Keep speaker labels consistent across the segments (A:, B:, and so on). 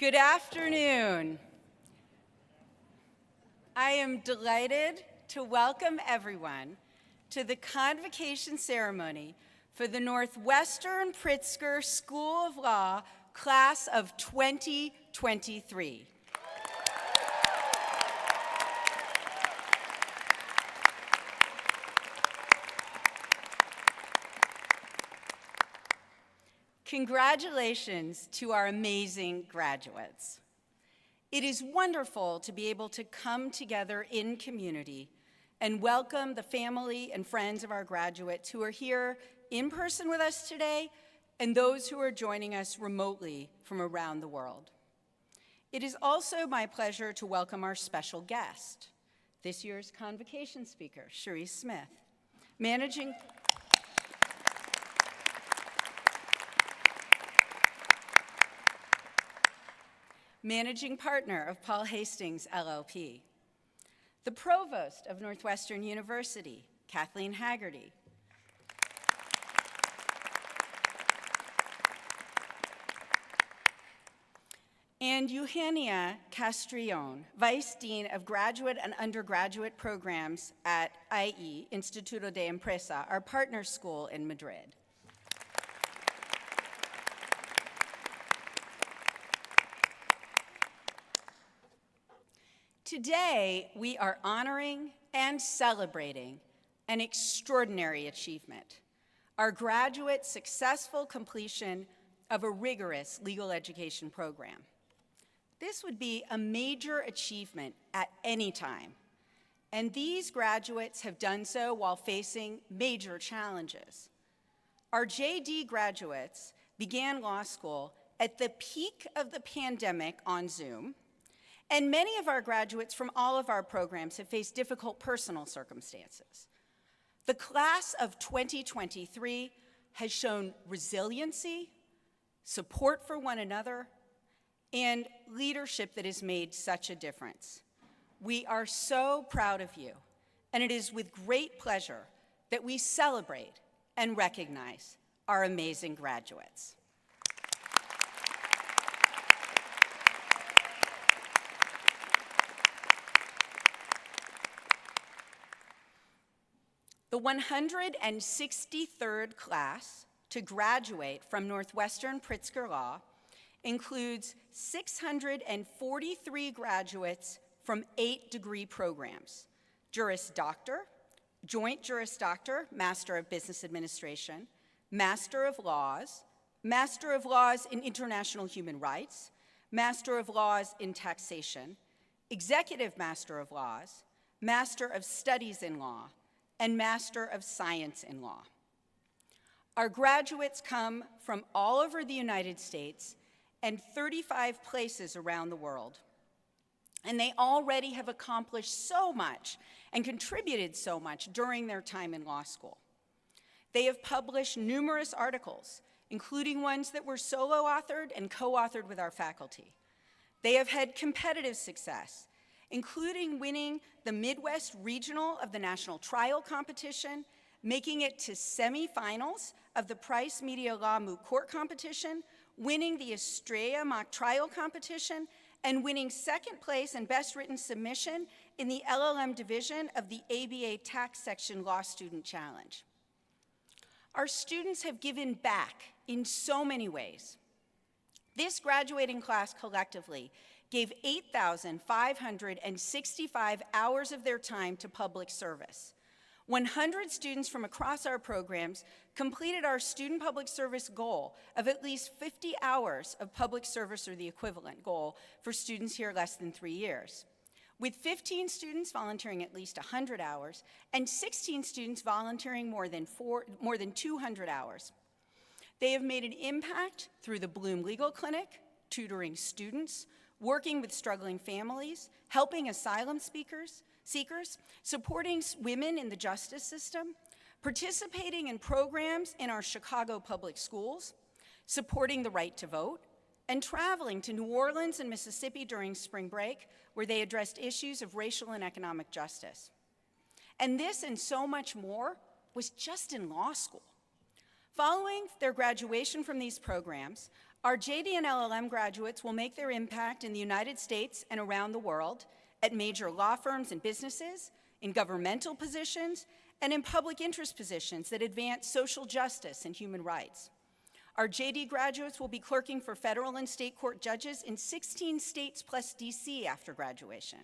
A: Good afternoon. I am delighted to welcome everyone to the Convocation ceremony for the Northwestern Pritzker School of Law Class of 2023. Congratulations to our amazing graduates. It is wonderful to be able to come together in community and welcome the family and friends of our graduates who are here in person with us today and those who are joining us remotely from around the world. It is also my pleasure to welcome our special guest, this year's Convocation speaker, Cherise Smith, Managing Partner of Paul Hastings, LLP. The Provost of Northwestern University, Kathleen Haggerty. And Eugenia Castrillon, Vice Dean of Graduate and Undergraduate Programs at IE, Instituto de Empresa, our partner school in Madrid. Today, we are honoring and celebrating an extraordinary achievement, our graduates' successful completion of a rigorous legal education program. This would be a major achievement at any time, and these graduates have done so while facing major challenges. Our JD graduates began law school at the peak of the pandemic on Zoom, and many of our graduates from all of our programs have faced difficult personal circumstances. The class of 2023 has shown resiliency, support for one another, and leadership that has made such a difference. We are so proud of you, and it is with great pleasure that we celebrate and recognize our amazing graduates. The 163rd class to graduate from Northwestern Pritzker Law includes 643 graduates from 8 degree programs: Juris Doctor, Joint Juris Doctor, Master of Business Administration, Master of Laws in International Human Rights, Master of Laws in Taxation, Executive Master of Laws, Master of Studies in Law, and Master of Science in Law. Our graduates come from all over the United States and 35 places around the world. And they already have accomplished so much and contributed so much during their time in law school. They have published numerous articles, including ones that were solo authored and co-authored with our faculty. They have had competitive success, including winning the Midwest Regional of the National Trial Competition, making it to semifinals of the Price Media Law Moot Court Competition, winning the Estrella Mock Trial Competition, and winning second place and Best Written Submission in the LLM division of the ABA Tax Section Law Student Challenge. Our students have given back in so many ways. This graduating class collectively gave 8,565 hours of their time to public service. 100 students from across our programs completed our student public service goal of at least 50 hours of public service, or the equivalent goal for students here less than 3 years, with 15 students volunteering at least 100 hours and 16 students volunteering more than 200 hours. They have made an impact through the Bloom Legal Clinic, tutoring students, working with struggling families, helping asylum seekers, supporting women in the justice system, participating in programs in our Chicago public schools, supporting the right to vote, and traveling to New Orleans and Mississippi during spring break, where they addressed issues of racial and economic justice. And this and so much more was just in law school. Following their graduation from these programs, our JD and LLM graduates will make their impact in the United States and around the world at major law firms and businesses, in governmental positions, and in public interest positions that advance social justice and human rights. Our JD graduates will be clerking for federal and state court judges in 16 states plus DC after graduation.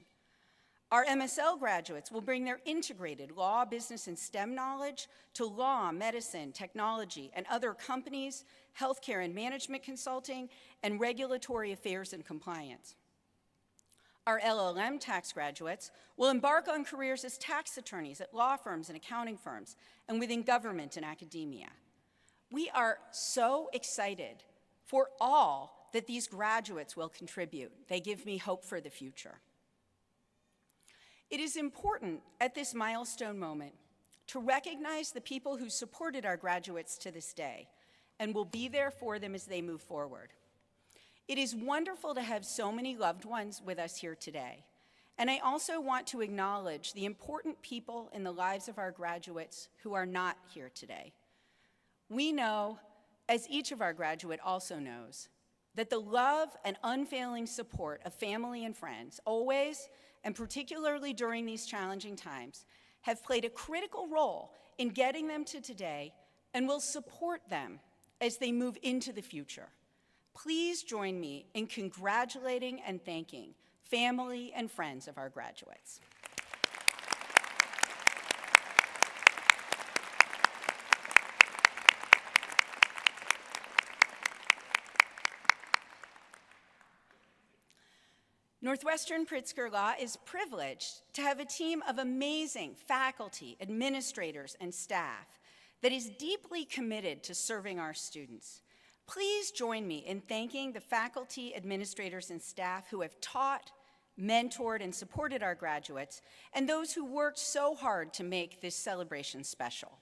A: Our MSL graduates will bring their integrated law, business, and STEM knowledge to law, medicine, technology, and other companies, healthcare and management consulting, and regulatory affairs and compliance. Our LLM tax graduates will embark on careers as tax attorneys at law firms and accounting firms, and within government and academia. We are so excited for all that these graduates will contribute. They give me hope for the future. It is important at this milestone moment to recognize the people who supported our graduates to this day and will be there for them as they move forward. It is wonderful to have so many loved ones with us here today. And I also want to acknowledge the important people in the lives of our graduates who are not here today. We know, as each of our graduates also knows, that the love and unfailing support of family and friends, always and particularly during these challenging times, have played a critical role in getting them to today and will support them as they move into the future. Please join me in congratulating and thanking family and friends of our graduates. Northwestern Pritzker Law is privileged to have a team of amazing faculty, administrators, and staff that is deeply committed to serving our students. Please join me in thanking the faculty, administrators, and staff who have taught, mentored, and supported our graduates, and those who worked so hard to make this celebration special.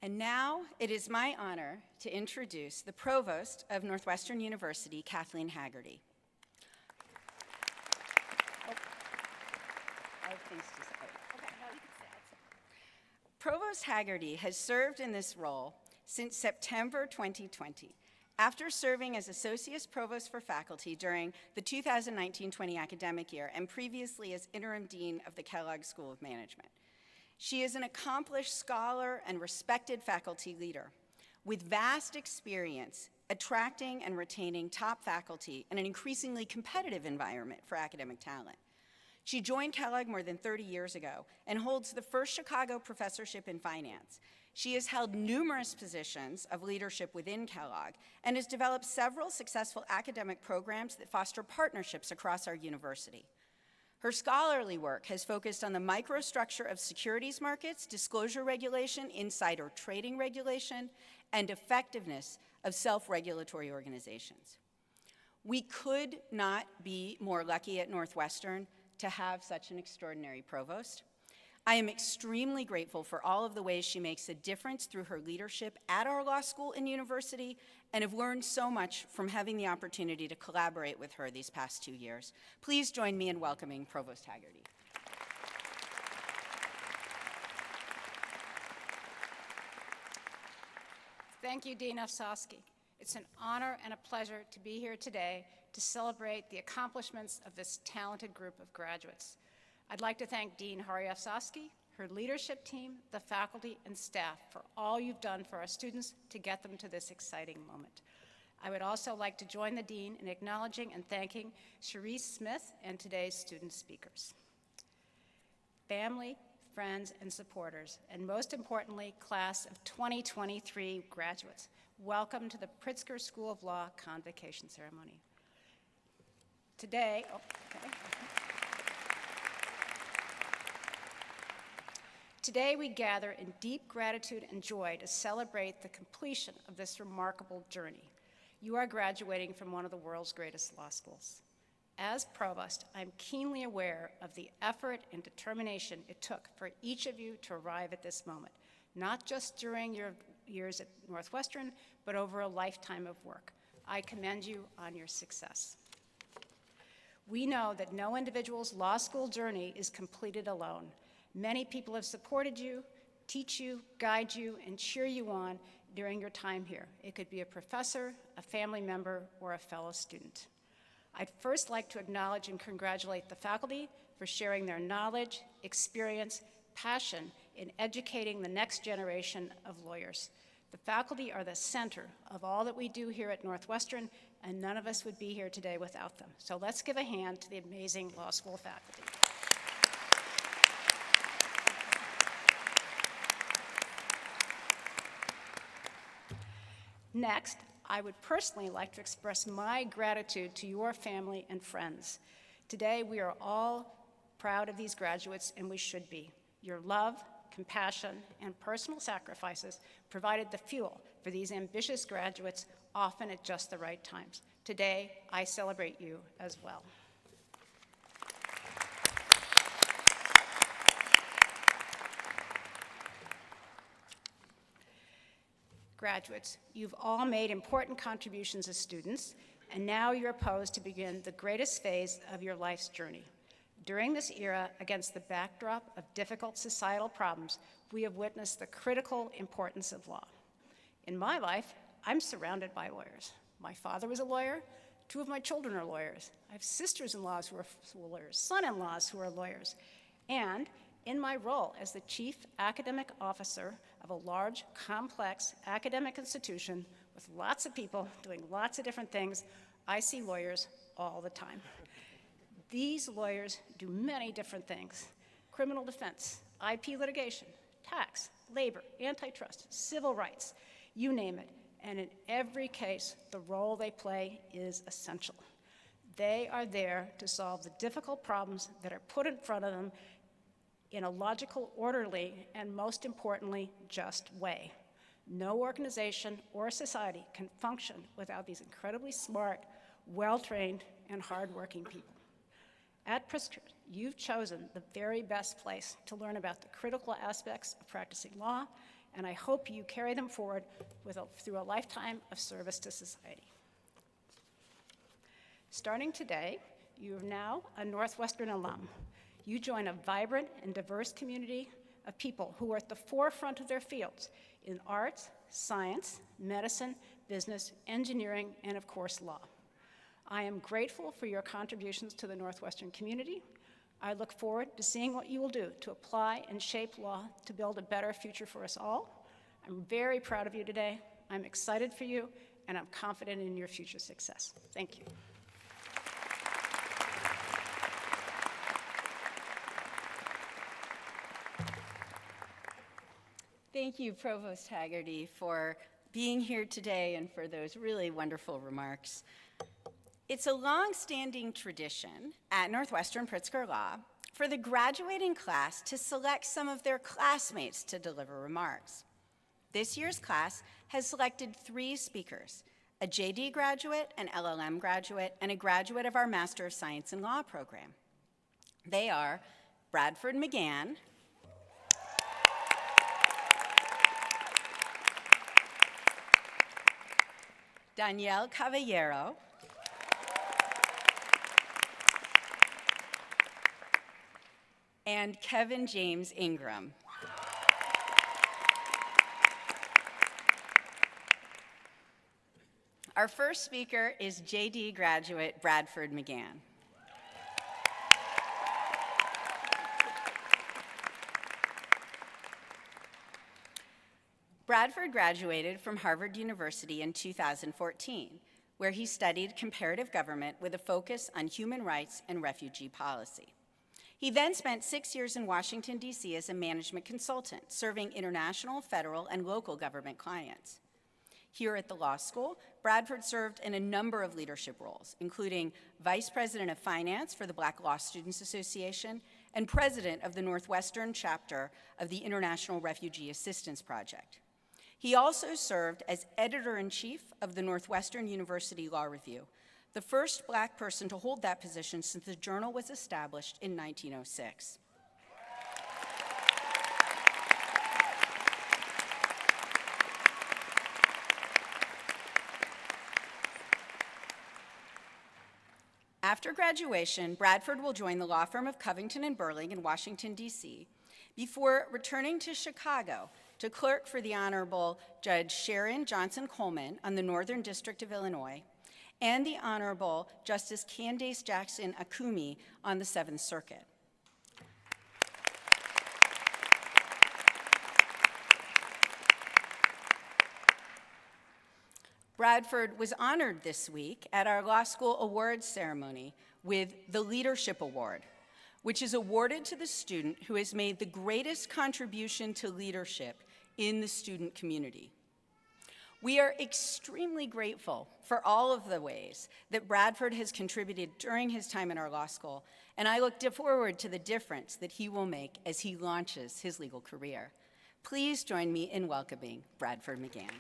A: And now it is my honor to introduce the Provost of Northwestern University, Kathleen Haggerty. I have things to say. Okay, no, you can say it. Provost Haggerty has served in this role since September 2020, after serving as Associate Provost for Faculty during the 2019-20 academic year and previously as Interim Dean of the Kellogg School of Management. She is an accomplished scholar and respected faculty leader with vast experience attracting and retaining top faculty in an increasingly competitive environment for academic talent. She joined Kellogg more than 30 years ago and holds the first Chicago professorship in finance. She has held numerous positions of leadership within Kellogg and has developed several successful academic programs that foster partnerships across our university. Her scholarly work has focused on the microstructure of securities markets, disclosure regulation, insider trading regulation, and effectiveness of self-regulatory organizations. We could not be more lucky at Northwestern to have such an extraordinary provost. I am extremely grateful for all of the ways she makes a difference through her leadership at our law school and university, and have learned so much from having the opportunity to collaborate with her these past 2 years. Please join me in welcoming Provost Haggerty.
B: Thank you, Dean Ofsosky. It's an honor and a pleasure to be here today to celebrate the accomplishments of this talented group of graduates. I'd like to thank Dean Ofsosky, her leadership team, the faculty, and staff for all you've done for our students to get them to this exciting moment. I would also like to join the Dean in acknowledging and thanking Cherise Smith and today's student speakers. Family, friends, and supporters, and most importantly, class of 2023 graduates, welcome to the Pritzker School of Law Convocation Ceremony. Today, Today we gather in deep gratitude and joy to celebrate the completion of this remarkable journey. You are graduating from one of the world's greatest law schools. As provost, I'm keenly aware of the effort and determination it took for each of you to arrive at this moment, not just during your years at Northwestern, but over a lifetime of work. I commend you on your success. We know that no individual's law school journey is completed alone. Many people have supported you, teach you, guide you, and cheer you on during your time here. It could be a professor, a family member, or a fellow student. I'd first like to acknowledge and congratulate the faculty for sharing their knowledge, experience, passion in educating the next generation of lawyers. The faculty are the center of all that we do here at Northwestern, and none of us would be here today without them. So let's give a hand to the amazing law school faculty. Next, I would personally like to express my gratitude to your family and friends. Today, we are all proud of these graduates, and we should be. Your love, compassion, and personal sacrifices provided the fuel for these ambitious graduates, often at just the right times. Today, I celebrate you as well. Graduates, you've all made important contributions as students, and now you're poised to begin the greatest phase of your life's journey. During this era, against the backdrop of difficult societal problems, we have witnessed the critical importance of law. In my life, I'm surrounded by lawyers. My father was a lawyer. 2 of my children are lawyers. I have sisters-in-laws who are lawyers, son-in-laws who are lawyers. And in my role as the chief academic officer of a large, complex academic institution with lots of people doing lots of different things, I see lawyers all the time. These lawyers do many different things: criminal defense, IP litigation, tax, labor, antitrust, civil rights, you name it. And in every case, the role they play is essential. They are there to solve the difficult problems that are put in front of them in a logical, orderly, and most importantly, just way. No organization or society can function without these incredibly smart, well-trained, and hardworking people. At Pritzker, you've chosen the very best place to learn about the critical aspects of practicing law, and I hope you carry them forward through a lifetime of service to society. Starting today, you are now a Northwestern alum. You join a vibrant and diverse community of people who are at the forefront of their fields in arts, science, medicine, business, engineering, and of course, law. I am grateful for your contributions to the Northwestern community. I look forward to seeing what you will do to apply and shape law to build a better future for us all. I'm very proud of you today. I'm excited for you, and I'm confident in your future success. Thank you.
A: Thank you, Provost Haggerty, for being here today and for those really wonderful remarks. It's a long-standing tradition at Northwestern Pritzker Law for the graduating class to select some of their classmates to deliver remarks. This year's class has selected 3 speakers: a JD graduate, an LLM graduate, and a graduate of our Master of Science in Law program. They are Bradford McGann, Danielle Caballero, and Kevin James Ingram. Our first speaker is JD graduate Bradford McGann. Bradford graduated from Harvard University in 2014, where he studied comparative government with a focus on human rights and refugee policy. He then spent 6 years in Washington, D.C. as a management consultant, serving international, federal, and local government clients. Here at the law school, Bradford served in a number of leadership roles, including Vice President of Finance for the Black Law Students Association and President of the Northwestern chapter of the International Refugee Assistance Project. He also served as editor-in-chief of the Northwestern University Law Review, the first Black person to hold that position since the journal was established in 1906. After graduation, Bradford will join the law firm of Covington and Burling in Washington, D.C., before returning to Chicago to clerk for the Honorable Judge Sharon Johnson Coleman on the Northern District of Illinois and the Honorable Justice Candace Jackson Akumi on the Seventh Circuit. Bradford was honored this week at our law school awards ceremony with the Leadership Award, which is awarded to the student who has made the greatest contribution to leadership in the student community. We are extremely grateful for all of the ways that Bradford has contributed during his time in our law school, and I look forward to the difference that he will make as he launches his legal career. Please join me in welcoming Bradford McGann.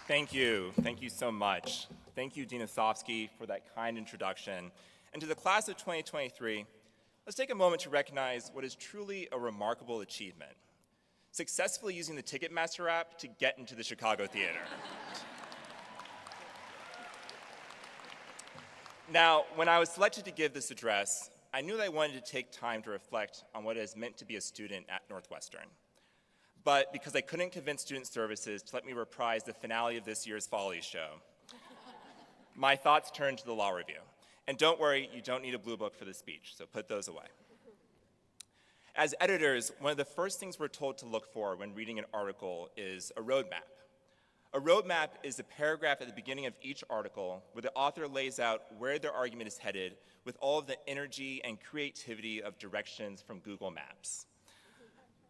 C: Thank you so much. Thank you, Dean Osofsky, for that kind introduction. And to the class of 2023, let's take a moment to recognize what is truly a remarkable achievement: successfully using the Ticketmaster app to get into the Chicago Theater. Now, when I was selected to give this address, I knew that I wanted to take time to reflect on what it is meant to be a student at Northwestern. But because I couldn't convince Student Services to let me reprise the finale of this year's Follies show, my thoughts turned to the law review. And don't worry, you don't need a blue book for this speech, so put those away. As editors, one of the first things we're told to look for when reading an article is a roadmap. A roadmap is a paragraph at the beginning of each article where the author lays out where their argument is headed with all of the energy and creativity of directions from Google Maps.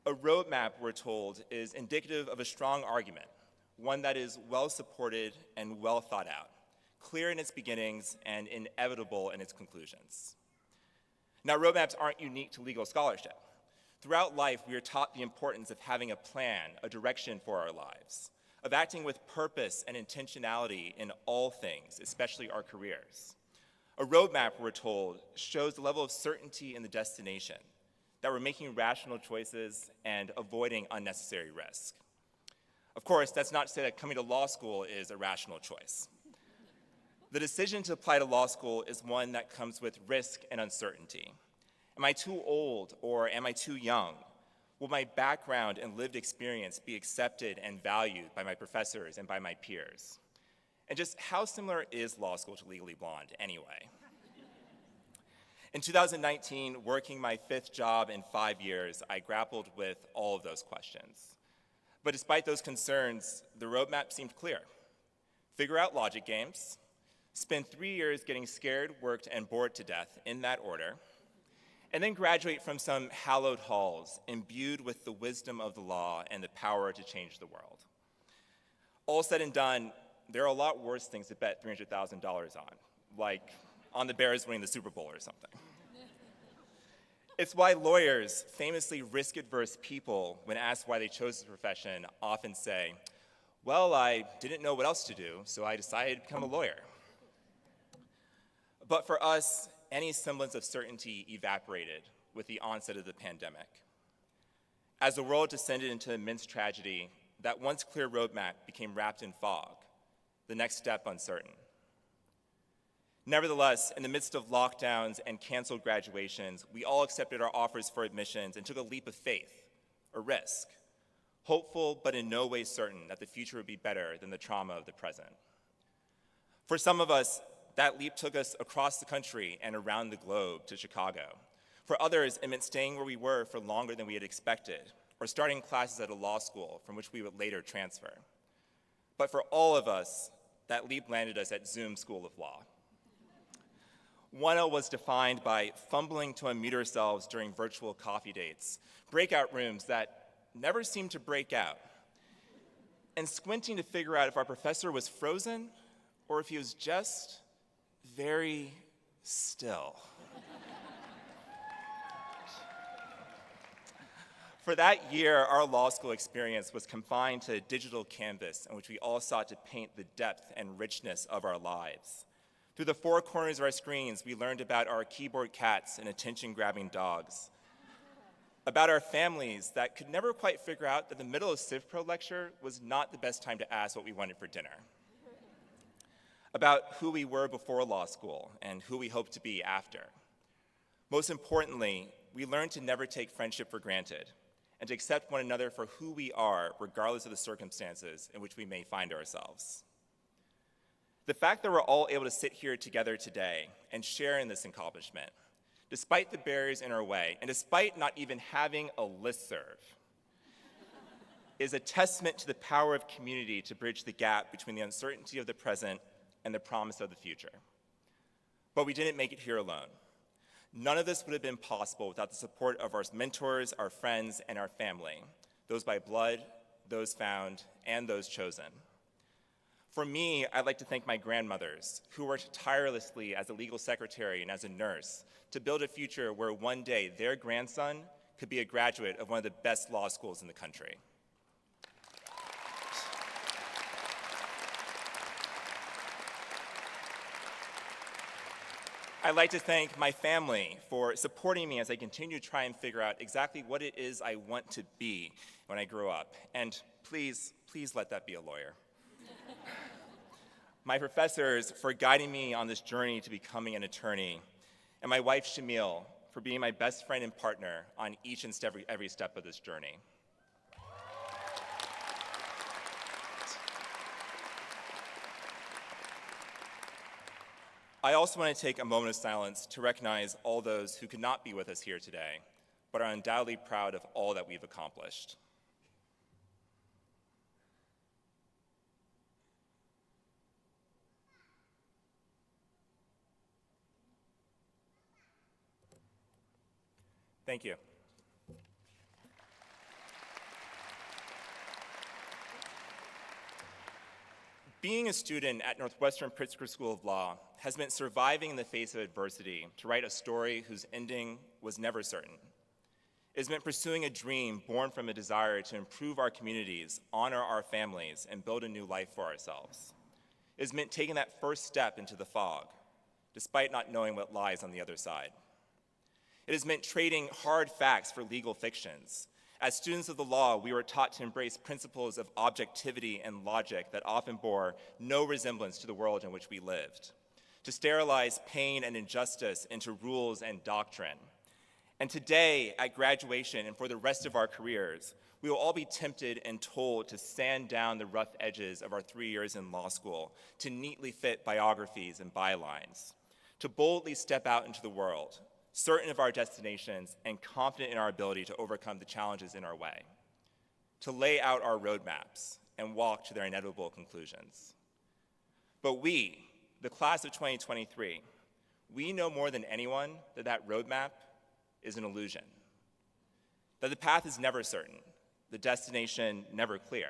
C: A roadmap, we're told, is indicative of a strong argument, one that is well supported and well thought out, clear in its beginnings and inevitable in its conclusions. Now, roadmaps aren't unique to legal scholarship. Throughout life, we are taught the importance of having a plan, a direction for our lives, of acting with purpose and intentionality in all things, especially our careers. A roadmap, we're told, shows the level of certainty in the destination, that we're making rational choices and avoiding unnecessary risk. Of course, that's not to say that coming to law school is a rational choice. The decision to apply to law school is one that comes with risk and uncertainty. Am I too old or am I too young? Will my background and lived experience be accepted and valued by my professors and by my peers? And just how similar is law school to Legally Blonde anyway? In 2019, working my 5th job in 5 years, I grappled with all of those questions. But despite those concerns, the roadmap seemed clear. Figure out logic games, spend 3 years getting scared, worked, and bored to death in that order, and then graduate from some hallowed halls imbued with the wisdom of the law and the power to change the world. All said and done, there are a lot worse things to bet $300,000 on, like on the Bears winning the Super Bowl or something. It's why lawyers, famously risk-averse people, when asked why they chose this profession, often say, well, I didn't know what else to do, so I decided to become a lawyer. But for us, any semblance of certainty evaporated with the onset of the pandemic. As the world descended into immense tragedy, that once clear roadmap became wrapped in fog, the next step uncertain. Nevertheless, in the midst of lockdowns and canceled graduations, we all accepted our offers for admissions and took a leap of faith, a risk, hopeful but in no way certain that the future would be better than the trauma of the present. For some of us, that leap took us across the country and around the globe to Chicago. For others, it meant staying where we were for longer than we had expected, or starting classes at a law school from which we would later transfer. But for all of us, that leap landed us at Zoom School of Law. 1L was defined by fumbling to unmute ourselves during virtual coffee dates, breakout rooms that never seemed to break out, and squinting to figure out if our professor was frozen or if he was just very still. For that year, our law school experience was confined to a digital canvas in which we all sought to paint the depth and richness of our lives. Through the 4 corners of our screens, we learned about our keyboard cats and attention-grabbing dogs. about our families that could never quite figure out that the middle of Civ Pro lecture was not the best time to ask what we wanted for dinner, about who we were before law school and who we hope to be after. Most importantly, we learned to never take friendship for granted and to accept one another for who we are, regardless of the circumstances in which we may find ourselves. The fact that we're all able to sit here together today and share in this accomplishment, despite the barriers in our way, and despite not even having a listserv, is a testament to the power of community to bridge the gap between the uncertainty of the present and the promise of the future. But we didn't make it here alone. None of this would have been possible without the support of our mentors, our friends, and our family, those by blood, those found, and those chosen. For me, I'd like to thank my grandmothers, who worked tirelessly as a legal secretary and as a nurse to build a future where one day their grandson could be a graduate of one of the best law schools in the country. I'd like to thank my family for supporting me as I continue to try and figure out exactly what it is I want to be when I grow up. And please, please let that be a lawyer. My professors for guiding me on this journey to becoming an attorney, and my wife, Shamil, for being my best friend and partner on each and every step of this journey. I also want to take a moment of silence to recognize all those who could not be with us here today, but are undoubtedly proud of all that we've accomplished. Thank you. Being a student at Northwestern Pritzker School of Law has meant surviving in the face of adversity to write a story whose ending was never certain. It has meant pursuing a dream born from a desire to improve our communities, honor our families, and build a new life for ourselves. It has meant taking that first step into the fog, despite not knowing what lies on the other side. It has meant trading hard facts for legal fictions. As students of the law, we were taught to embrace principles of objectivity and logic that often bore no resemblance to the world in which we lived, to sterilize pain and injustice into rules and doctrine. And today, at graduation and for the rest of our careers, we will all be tempted and told to sand down the rough edges of our 3 years in law school, to neatly fit biographies and bylines, to boldly step out into the world, certain of our destinations and confident in our ability to overcome the challenges in our way, to lay out our roadmaps and walk to their inevitable conclusions. But we, the class of 2023, we know more than anyone that that roadmap is an illusion, that the path is never certain, the destination never clear,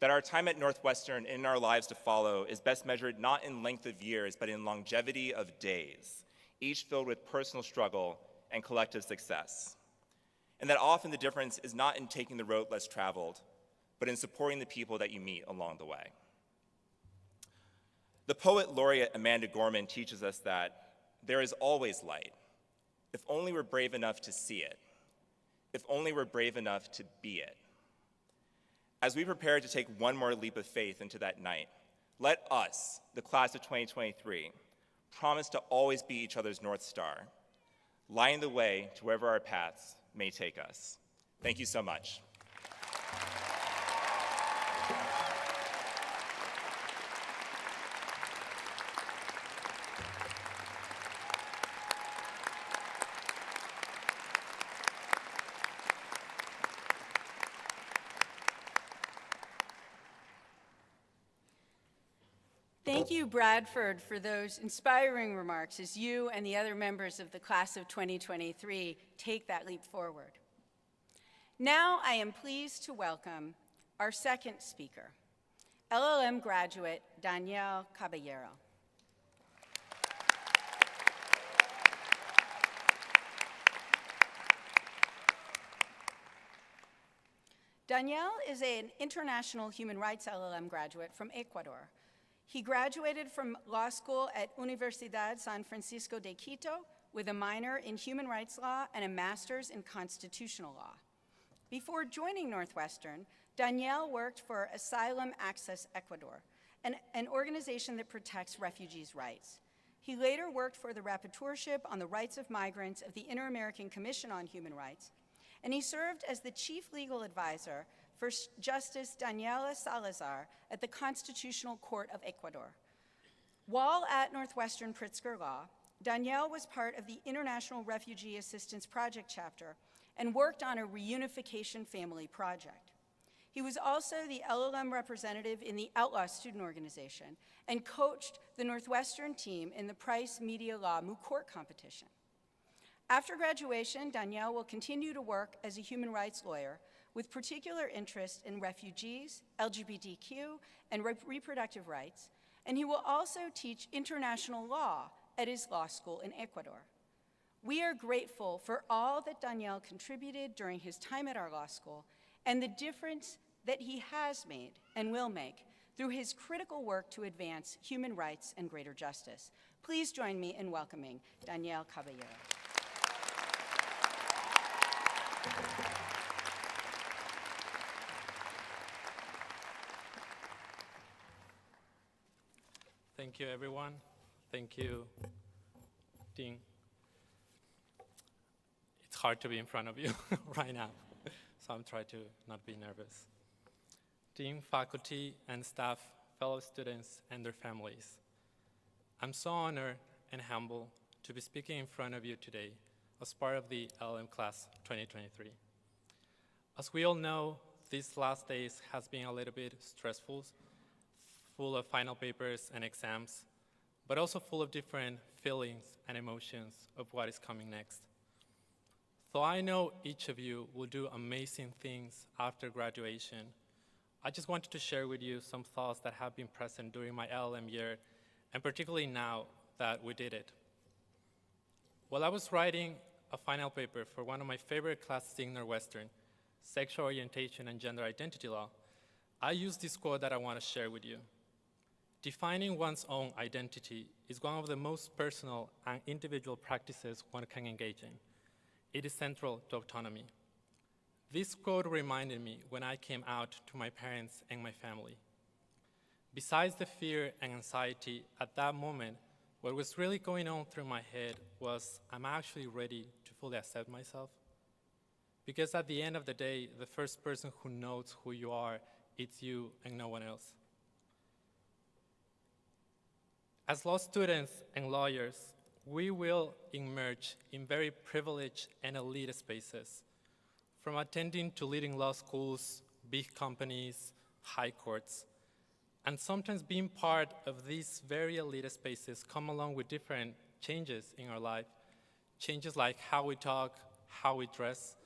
C: that our time at Northwestern and in our lives to follow is best measured not in length of years, but in longevity of days, each filled with personal struggle and collective success. And that often the difference is not in taking the road less traveled, but in supporting the people that you meet along the way. The poet laureate Amanda Gorman teaches us that there is always light, if only we're brave enough to see it, if only we're brave enough to be it. As we prepare to take one more leap of faith into that night, let us, the class of 2023, promise to always be each other's North Star, lighting the way to wherever our paths may take us. Thank you so much.
A: Thank you, Bradford, for those inspiring remarks as you and the other members of the class of 2023 take that leap forward. Now I am pleased to welcome our second speaker, LLM graduate Danielle Caballero. Danielle is an international human rights LLM graduate from Ecuador. He graduated from law school at Universidad San Francisco de Quito with a minor in human rights law and a master's in constitutional law. Before joining Northwestern, Danielle worked for Asylum Access Ecuador, an organization that protects refugees' rights. He later worked for the Rapporteurship on the Rights of Migrants of the Inter-American Commission on Human Rights, and he served as the chief legal advisor for Justice Daniela Salazar at the Constitutional Court of Ecuador. While at Northwestern Pritzker Law, Danielle was part of the International Refugee Assistance Project chapter and worked on a reunification family project. He was also the LLM representative in the Outlaw Student Organization and coached the Northwestern team in the Price Media Law Moot Court competition. After graduation, Danielle will continue to work as a human rights lawyer with particular interest in refugees, LGBTQ, and reproductive rights, and he will also teach international law at his law school in Ecuador. We are grateful for all that Danielle contributed during his time at our law school and the difference that he has made and will make through his critical work to advance human rights and greater justice. Please join me in welcoming Danielle Caballero.
D: Thank you, everyone. Thank you, Dean. It's hard to be in front of you right now, so I'm trying to not be nervous. Dean, faculty, and staff, fellow students, and their families. I'm so honored and humbled to be speaking in front of you today as part of the LM Class 2023. As we all know, these last days has been a little bit stressful, full of final papers and exams, but also full of different feelings and emotions of what is coming next. Though I know each of you will do amazing things after graduation, I just wanted to share with you some thoughts that have been present during my LLM year, and particularly now that we did it. While I was writing a final paper for one of my favorite classes in Northwestern, Sexual Orientation and Gender Identity Law, I used this quote that I want to share with you. Defining one's own identity is one of the most personal and individual practices one can engage in. It is central to autonomy. This quote reminded me when I came out to my parents and my family. Besides the fear and anxiety at that moment, what was really going on through my head was, I'm actually ready to fully accept myself? Because at the end of the day, the first person who knows who you are, it's you and no one else. As law students and lawyers, we will emerge in very privileged and elite spaces, from attending to leading law schools, big companies, high courts. And sometimes being part of these very elite spaces come along with different changes in our life. Changes like how we talk, how we dress,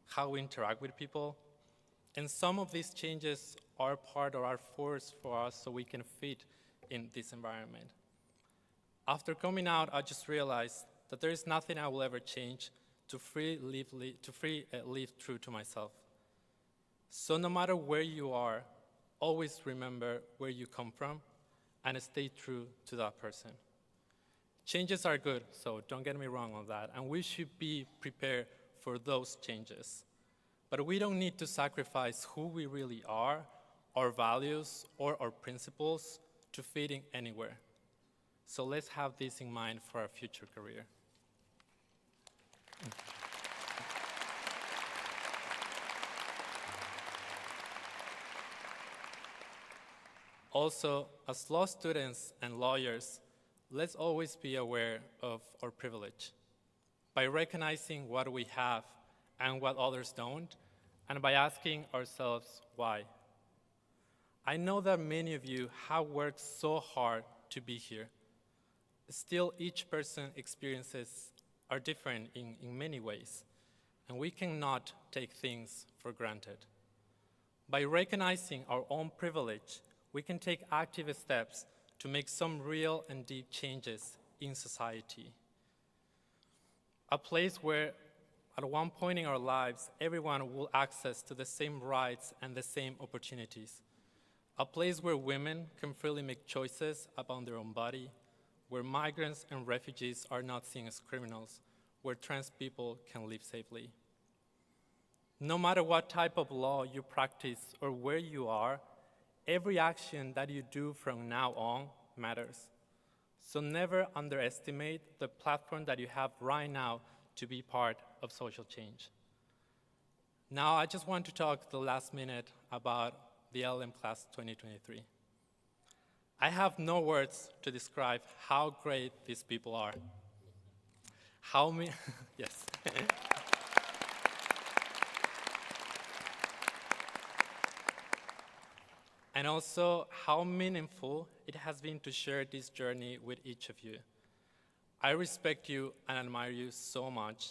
D: how we interact with people. And some of these changes are part or are forced for us so we can fit in this environment. After coming out, I just realized that there is nothing I will ever change to live true to myself. So no matter where you are, always remember where you come from and stay true to that person. Changes are good, so don't get me wrong on that, and we should be prepared for those changes. But we don't need to sacrifice who we really are, our values, or our principles to fit in anywhere. So let's have this in mind for our future career. Also, as law students and lawyers, let's always be aware of our privilege by recognizing what we have and what others don't, and by asking ourselves why. I know that many of you have worked so hard to be here. Still, each person's experiences are different in many ways, and we cannot take things for granted. By recognizing our own privilege, we can take active steps to make some real and deep changes in society. A place where, at one point in our lives, everyone will access to the same rights and the same opportunities. A place where women can freely make choices about their own body, where migrants and refugees are not seen as criminals, where trans people can live safely. No matter what type of law you practice or where you are, every action that you do from now on matters. So never underestimate the platform that you have right now to be part of social change. Now, I just want to talk the last minute about the LM Class 2023. I have no words to describe how great these people are. Yes. And also how meaningful it has been to share this journey with each of you. I respect you and admire you so much,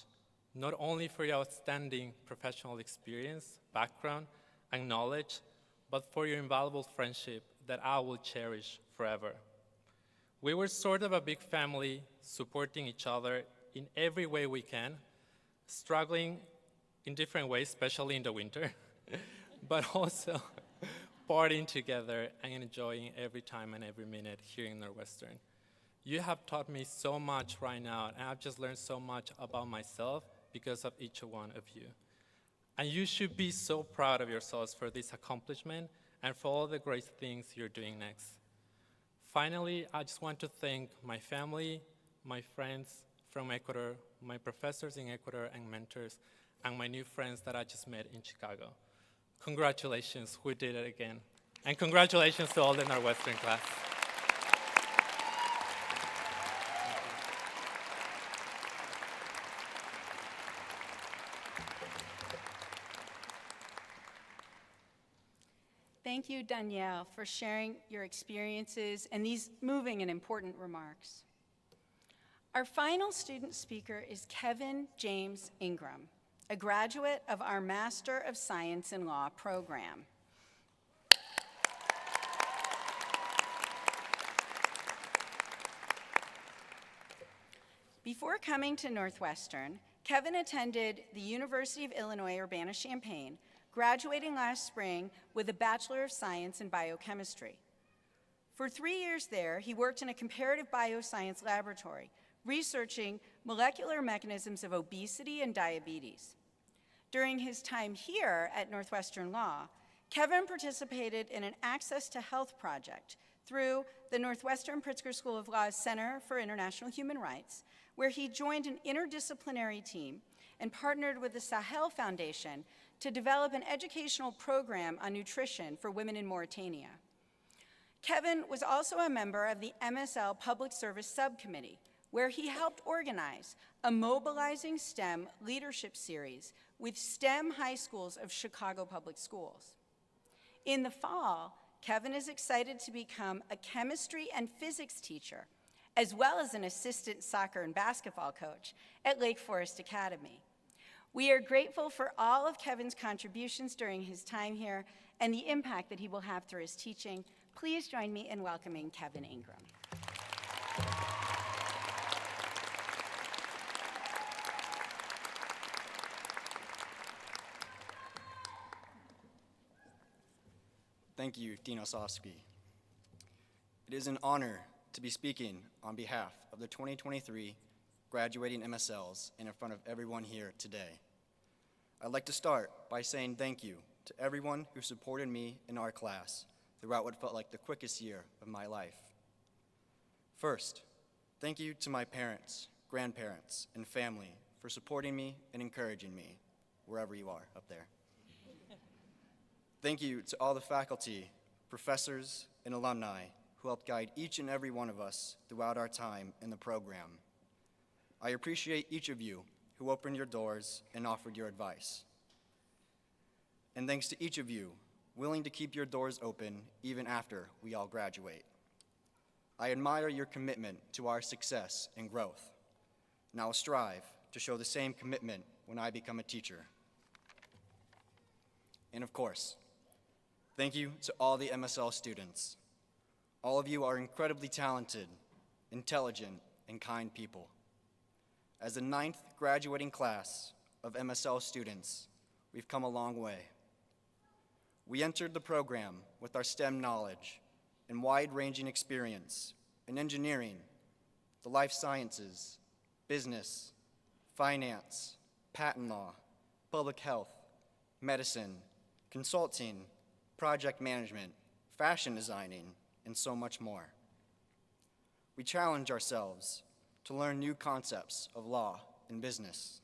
D: not only for your outstanding professional experience, background, and knowledge, but for your invaluable friendship that I will cherish forever. We were sort of a big family, supporting each other in every way we can, struggling in different ways, especially in the winter, but also partying together and enjoying every time and every minute here in Northwestern. You have taught me so much right now, and I've just learned so much about myself because of each one of you. And you should be so proud of yourselves for this accomplishment and for all the great things you're doing next. Finally, I just want to thank my family, my friends from Ecuador, my professors in Ecuador and mentors, and my new friends that I just met in Chicago. Congratulations, we did it again. And congratulations to all the Northwestern class.
A: Thank you, Danielle, for sharing your experiences and these moving and important remarks. Our final student speaker is Kevin James Ingram, a graduate of our Master of Science in Law program. Before coming to Northwestern, Kevin attended the University of Illinois Urbana-Champaign, graduating last spring with a Bachelor of Science in Biochemistry. For 3 years there, he worked in a comparative bioscience laboratory, researching molecular mechanisms of obesity and diabetes. During his time here at Northwestern Law, Kevin participated in an Access to Health project through the Northwestern Pritzker School of Law's Center for International Human Rights, where he joined an interdisciplinary team and partnered with the Sahel Foundation to develop an educational program on nutrition for women in Mauritania. Kevin was also a member of the MSL Public Service Subcommittee, where he helped organize a Mobilizing STEM leadership series with STEM high schools of Chicago Public Schools. In the fall, Kevin is excited to become a chemistry and physics teacher, as well as an assistant soccer and basketball coach at Lake Forest Academy. We are grateful for all of Kevin's contributions during his time here and the impact that he will have through his teaching. Please join me in welcoming Kevin Ingram.
E: Thank you, Dean Osofsky. It is an honor to be speaking on behalf of the 2023 graduating MSLs and in front of everyone here today. I'd like to start by saying thank you to everyone who supported me in our class throughout what felt like the quickest year of my life. First, thank you to my parents, grandparents, and family for supporting me and encouraging me, wherever you are up there. Thank you to all the faculty, professors, and alumni who helped guide each and every one of us throughout our time in the program. I appreciate each of you who opened your doors and offered your advice. And thanks to each of you willing to keep your doors open even after we all graduate. I admire your commitment to our success and growth, and I'll strive to show the same commitment when I become a teacher. And of course, thank you to all the MSL students. All of you are incredibly talented, intelligent, and kind people. As the 9th graduating class of MSL students, we've come a long way. We entered the program with our STEM knowledge and wide-ranging experience in engineering, the life sciences, business, finance, patent law, public health, medicine, consulting, project management, fashion designing, and so much more. We challenge ourselves to learn new concepts of law and business.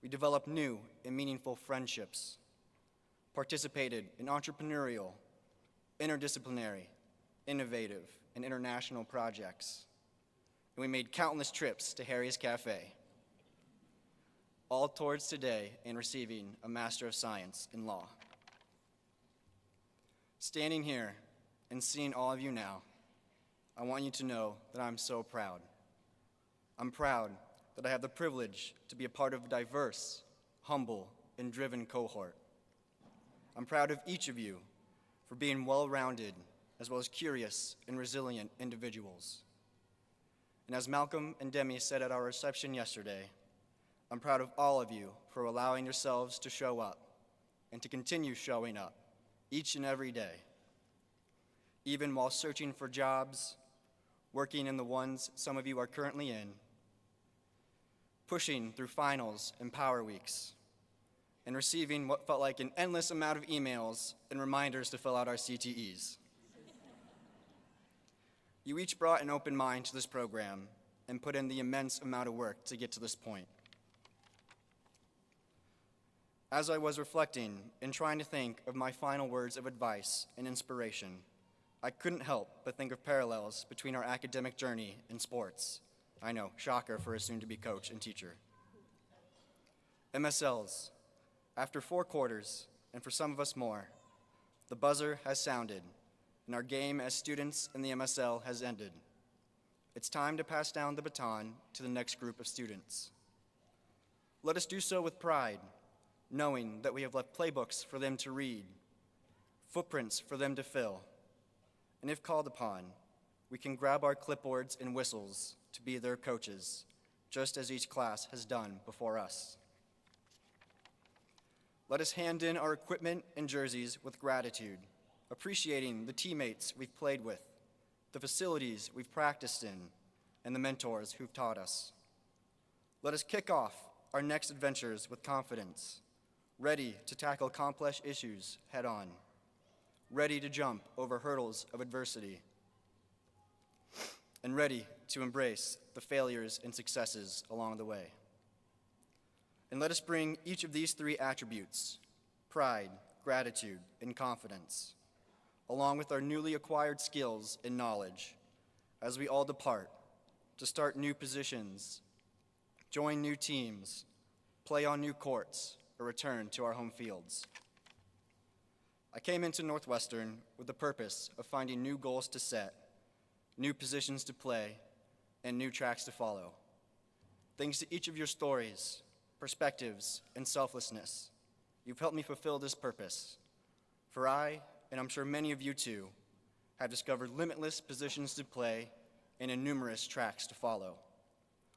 E: We develop new and meaningful friendships, participated in entrepreneurial, interdisciplinary, innovative, and international projects. And we made countless trips to Harry's Cafe, all towards today and receiving a Master of Science in Law. Standing here and seeing all of you now, I want you to know that I'm so proud. I'm proud that I have the privilege to be a part of a diverse, humble, and driven cohort. I'm proud of each of you for being well-rounded, as well as curious and resilient individuals. And as Malcolm and Demi said at our reception yesterday, I'm proud of all of you for allowing yourselves to show up and to continue showing up each and every day, even while searching for jobs, working in the ones some of you are currently in, pushing through finals and power weeks, and receiving what felt like an endless amount of emails and reminders to fill out our CTEs. You each brought an open mind to this program and put in the immense amount of work to get to this point. As I was reflecting and trying to think of my final words of advice and inspiration, I couldn't help but think of parallels between our academic journey and sports. I know, shocker for a soon-to-be coach and teacher. MSLs, after 4 quarters, and for some of us more, the buzzer has sounded, and our game as students in the MSL has ended. It's time to pass down the baton to the next group of students. Let us do so with pride, knowing that we have left playbooks for them to read, footprints for them to fill, and if called upon, we can grab our clipboards and whistles to be their coaches, just as each class has done before us. Let us hand in our equipment and jerseys with gratitude, appreciating the teammates we've played with, the facilities we've practiced in, and the mentors who've taught us. Let us kick off our next adventures with confidence, ready to tackle complex issues head on, ready to jump over hurdles of adversity, and ready to embrace the failures and successes along the way. And let us bring each of these 3 attributes, pride, gratitude, and confidence, along with our newly acquired skills and knowledge, as we all depart to start new positions, join new teams, play on new courts, or return to our home fields. I came into Northwestern with the purpose of finding new goals to set, new positions to play, and new tracks to follow. Thanks to each of your stories, perspectives, and selflessness, you've helped me fulfill this purpose. For I, and I'm sure many of you too, have discovered limitless positions to play and numerous tracks to follow,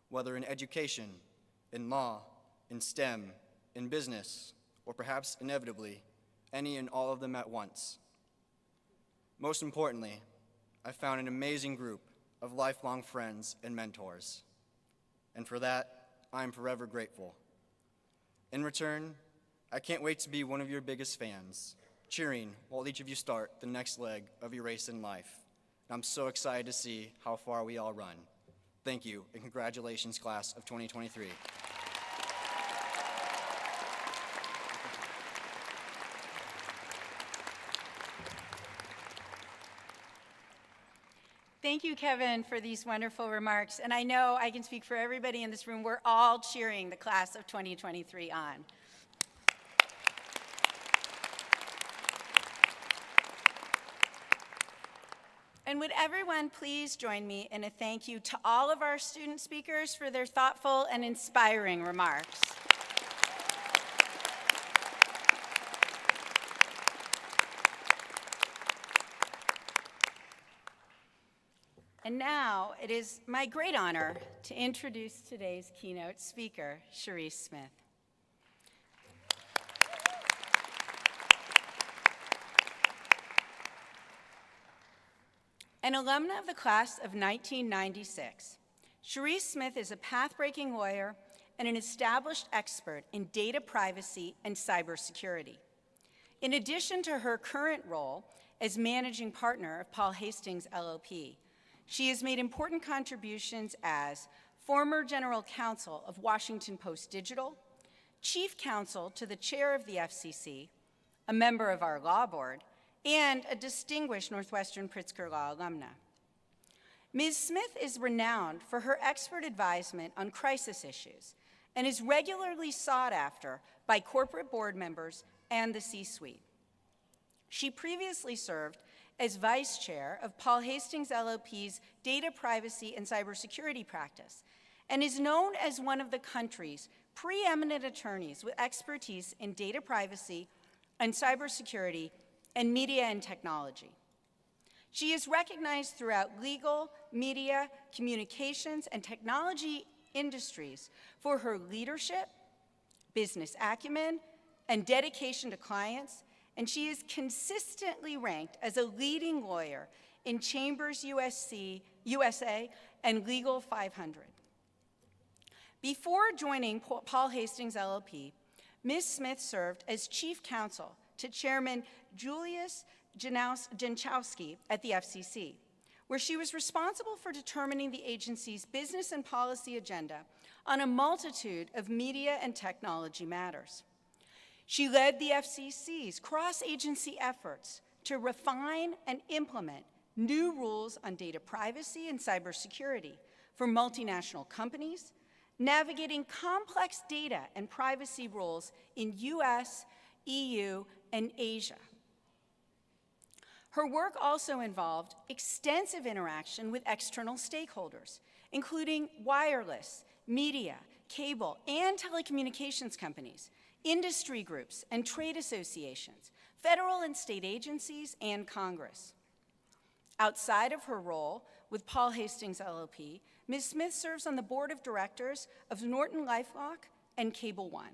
E: whether in education, in law, in STEM, in business, or perhaps inevitably, any and all of them at once. Most importantly, I found an amazing group of lifelong friends and mentors, and for that, I am forever grateful. In return, I can't wait to be one of your biggest fans, cheering while each of you start the next leg of your race in life. And I'm so excited to see how far we all run. Thank you, and congratulations, class of 2023.
A: Thank you, Kevin, for these wonderful remarks. And I know I can speak for everybody in this room. We're all cheering the class of 2023 on. And would everyone please join me in a thank you to all of our student speakers for their thoughtful and inspiring remarks. And now it is my great honor to introduce today's keynote speaker, Sharice Smith. An alumna of the class of 1996, Cherise Smith is a path-breaking lawyer and an established expert in data privacy and cybersecurity. In addition to her current role as managing partner of Paul Hastings LLP, she has made important contributions as former general counsel of Washington Post Digital, chief counsel to the chair of the FCC, a member of our law board, and a distinguished Northwestern Pritzker Law alumna. Ms. Smith is renowned for her expert advisement on crisis issues and is regularly sought after by corporate board members and the C-suite. She previously served as vice chair of Paul Hastings LLP's data privacy and cybersecurity practice and is known as one of the country's preeminent attorneys with expertise in data privacy and cybersecurity and media and technology. She is recognized throughout legal, media, communications, and technology industries for her leadership, business acumen, and dedication to clients, and she is consistently ranked as a leading lawyer in Chambers USA and Legal 500. Before joining Paul Hastings LLP, Ms. Smith served as chief counsel to Chairman Julius Genchowski at the FCC, where she was responsible for determining the agency's business and policy agenda on a multitude of media and technology matters. She led the FCC's cross-agency efforts to refine and implement new rules on data privacy and cybersecurity for multinational companies, navigating complex data and privacy rules in US, EU, and Asia. Her work also involved extensive interaction with external stakeholders, including wireless, media, cable, and telecommunications companies, industry groups and trade associations, federal and state agencies, and Congress. Outside of her role with Paul Hastings LLP, Ms. Smith serves on the board of directors of NortonLifeLock and Cable One.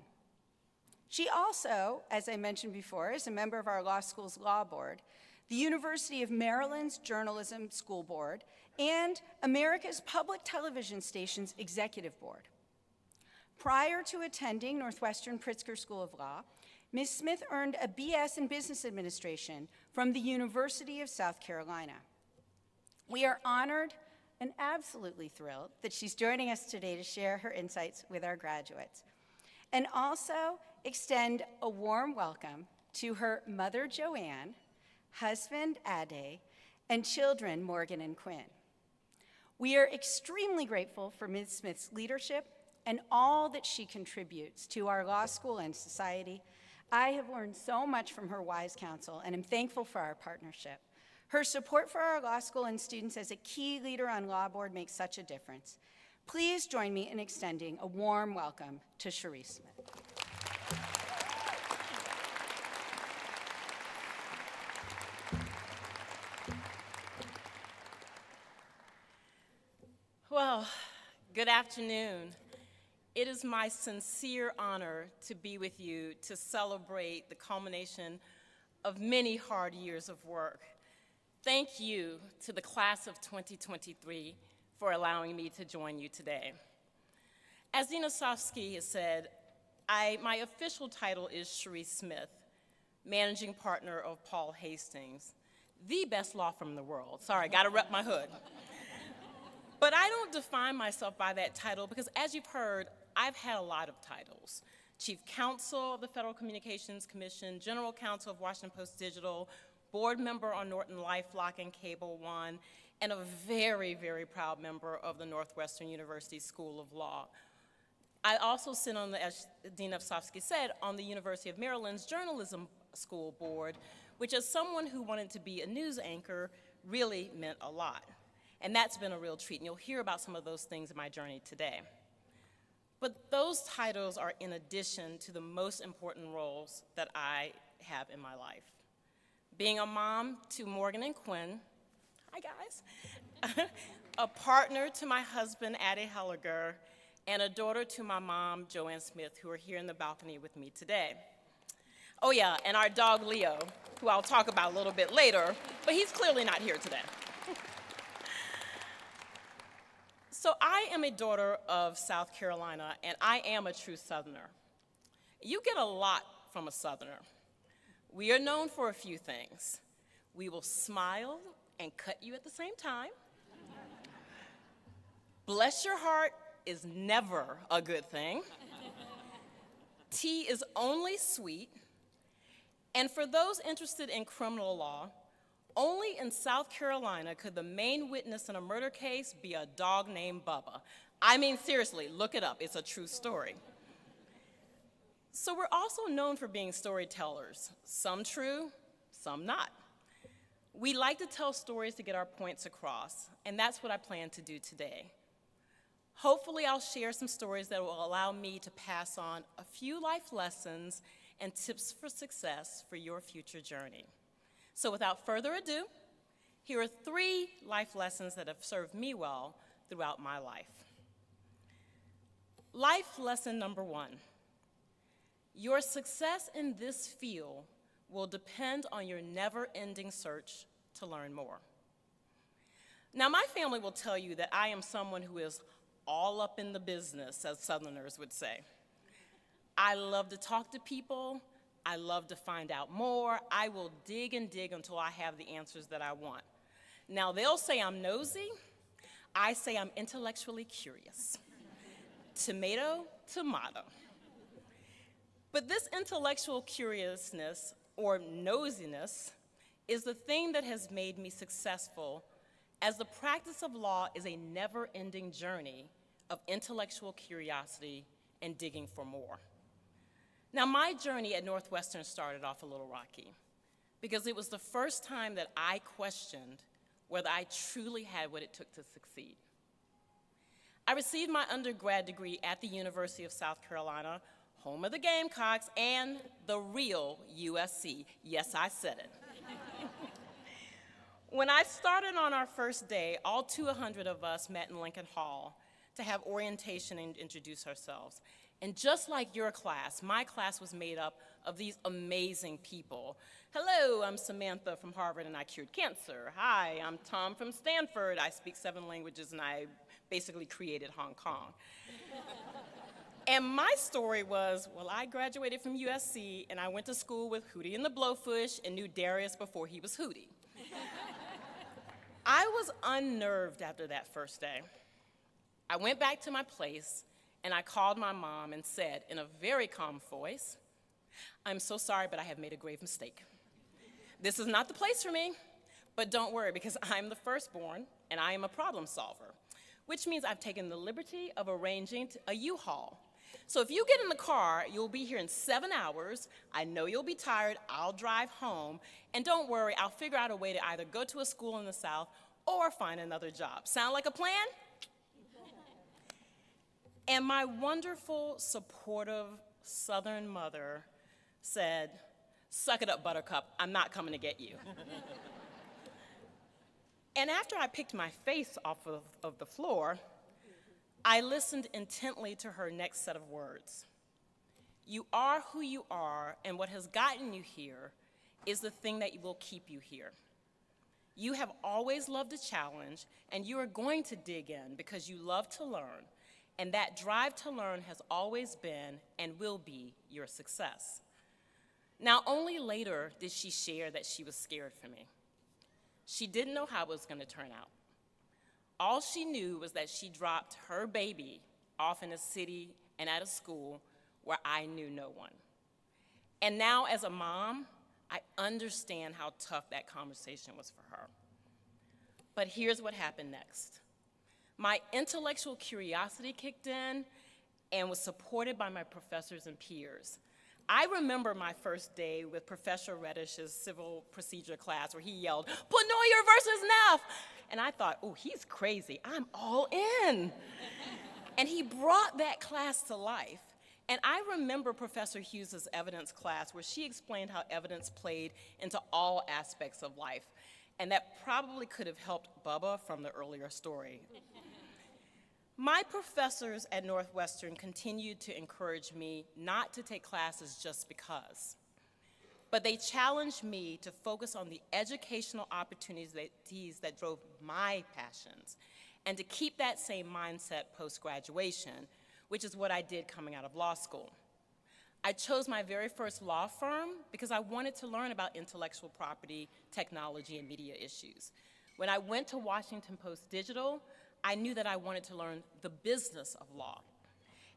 A: She also, as I mentioned before, is a member of our law school's law board, the University of Maryland's Journalism School Board, and America's Public Television Station's Executive Board. Prior to attending Northwestern Pritzker School of Law, Ms. Smith earned a BS in Business Administration from the University of South Carolina. We are honored and absolutely thrilled that she's joining us today to share her insights with our graduates, and also extend a warm welcome to her mother, Joanne, husband, Ade, and children, Morgan and Quinn. We are extremely grateful for Ms. Smith's leadership and all that she contributes to our law school and society. I have learned so much from her wise counsel and am thankful for our partnership. Her support for our law school and students as a key leader on Law Board makes such a difference. Please join me in extending a warm welcome to Cherise Smith.
F: Well, good afternoon. It is my sincere honor to be with you to celebrate the culmination of many hard years of work. Thank you to the class of 2023 for allowing me to join you today. As Dean Osofsky has said, my official title is Cherise Smith, managing partner of Paul Hastings, the best law firm in the world. Sorry, gotta rep my hood. But I don't define myself by that title because, as you've heard, I've had a lot of titles. Chief Counsel of the Federal Communications Commission, General Counsel of Washington Post Digital, board member on NortonLifeLock and Cable One, and a very, very proud member of the Northwestern University School of Law. I also sit on as Dean Osofsky said, on the University of Maryland's Journalism School Board, which as someone who wanted to be a news anchor really meant a lot. And that's been a real treat, and you'll hear about some of those things in my journey today. But those titles are in addition to the most important roles that I have in my life. Being a mom to Morgan and Quinn, hi guys, a partner to my husband, Ade Helliger, and a daughter to my mom, Joanne Smith, who are here in the balcony with me today. Oh yeah, and our dog, Leo, who I'll talk about a little bit later, but he's clearly not here today. So I am a daughter of South Carolina, and I am a true Southerner. You get a lot from a Southerner. We are known for a few things. We will smile and cut you at the same time. Bless your heart is never a good thing. Tea is only sweet. And for those interested in criminal law, only in South Carolina could the main witness in a murder case be a dog named Bubba. I mean, seriously, look it up. It's a true story. So we're also known for being storytellers, some true, some not. We like to tell stories to get our points across, and that's what I plan to do today. Hopefully, I'll share some stories that will allow me to pass on a few life lessons and tips for success for your future journey. So without further ado, here are 3 life lessons that have served me well throughout my life. Life lesson number 1. Your success in this field will depend on your never-ending search to learn more. Now, my family will tell you that I am someone who is all up in the business, as Southerners would say. I love to talk to people. I love to find out more. I will dig and dig until I have the answers that I want. Now, they'll say I'm nosy. I say I'm intellectually curious. Tomato, tomato. But this intellectual curiousness, or nosiness, is the thing that has made me successful, as the practice of law is a never-ending journey of intellectual curiosity and digging for more. Now, my journey at Northwestern started off a little rocky because it was the first time that I questioned whether I truly had what it took to succeed. I received my undergrad degree at the University of South Carolina, home of the Gamecocks, and the real USC. Yes, I said it. When I started on our first day, all 200 of us met in Lincoln Hall to have orientation and introduce ourselves. And just like your class, my class was made up of these amazing people. Hello, I'm Samantha from Harvard and I cured cancer. Hi, I'm Tom from Stanford. I speak 7 languages and I basically created Hong Kong. And my story was, well, I graduated from USC and I went to school with Hootie and the Blowfish and knew Darius before he was Hootie. I was unnerved after that first day. I went back to my place and I called my mom and said in a very calm voice, I'm so sorry, but I have made a grave mistake. This is not the place for me, but don't worry because I'm the firstborn and I am a problem solver, which means I've taken the liberty of arranging a U-Haul. So if you get in the car, you'll be here in 7 hours. I know you'll be tired. I'll drive home. And don't worry, I'll figure out a way to either go to a school in the South or find another job. Sound like a plan? And my wonderful, supportive Southern mother said, suck it up, Buttercup. I'm not coming to get you. And after I picked my face off of the floor, I listened intently to her next set of words. You are who you are, and what has gotten you here is the thing that will keep you here. You have always loved a challenge, and you are going to dig in because you love to learn, and that drive to learn has always been and will be your success. Now, only later did she share that she was scared for me. She didn't know how it was going to turn out. All she knew was that she dropped her baby off in a city and at a school where I knew no one. And now as a mom, I understand how tough that conversation was for her. But here's what happened next. My intellectual curiosity kicked in and was supported by my professors and peers. I remember my first day with Professor Reddish's civil procedure class where he yelled, Penoyer versus Neff! And I thought, oh, he's crazy. I'm all in. And he brought that class to life. And I remember Professor Hughes's evidence class where she explained how evidence played into all aspects of life. And that probably could have helped Bubba from the earlier story. My professors at Northwestern continued to encourage me not to take classes just because, but they challenged me to focus on the educational opportunities that drove my passions and to keep that same mindset post-graduation, which is what I did coming out of law school. I chose my very first law firm because I wanted to learn about intellectual property, technology, and media issues. When I went to Washington Post Digital, I knew that I wanted to learn the business of law.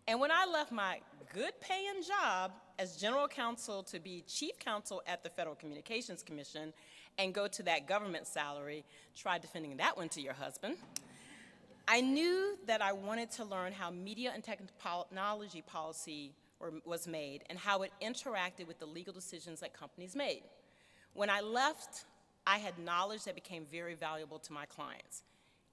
F: And when I left my good-paying job as general counsel to be chief counsel at the Federal Communications Commission and go to that government salary, try defending that one to your husband, I knew that I wanted to learn how media and technology policy was made and how it interacted with the legal decisions that companies made. When I left, I had knowledge that became very valuable to my clients.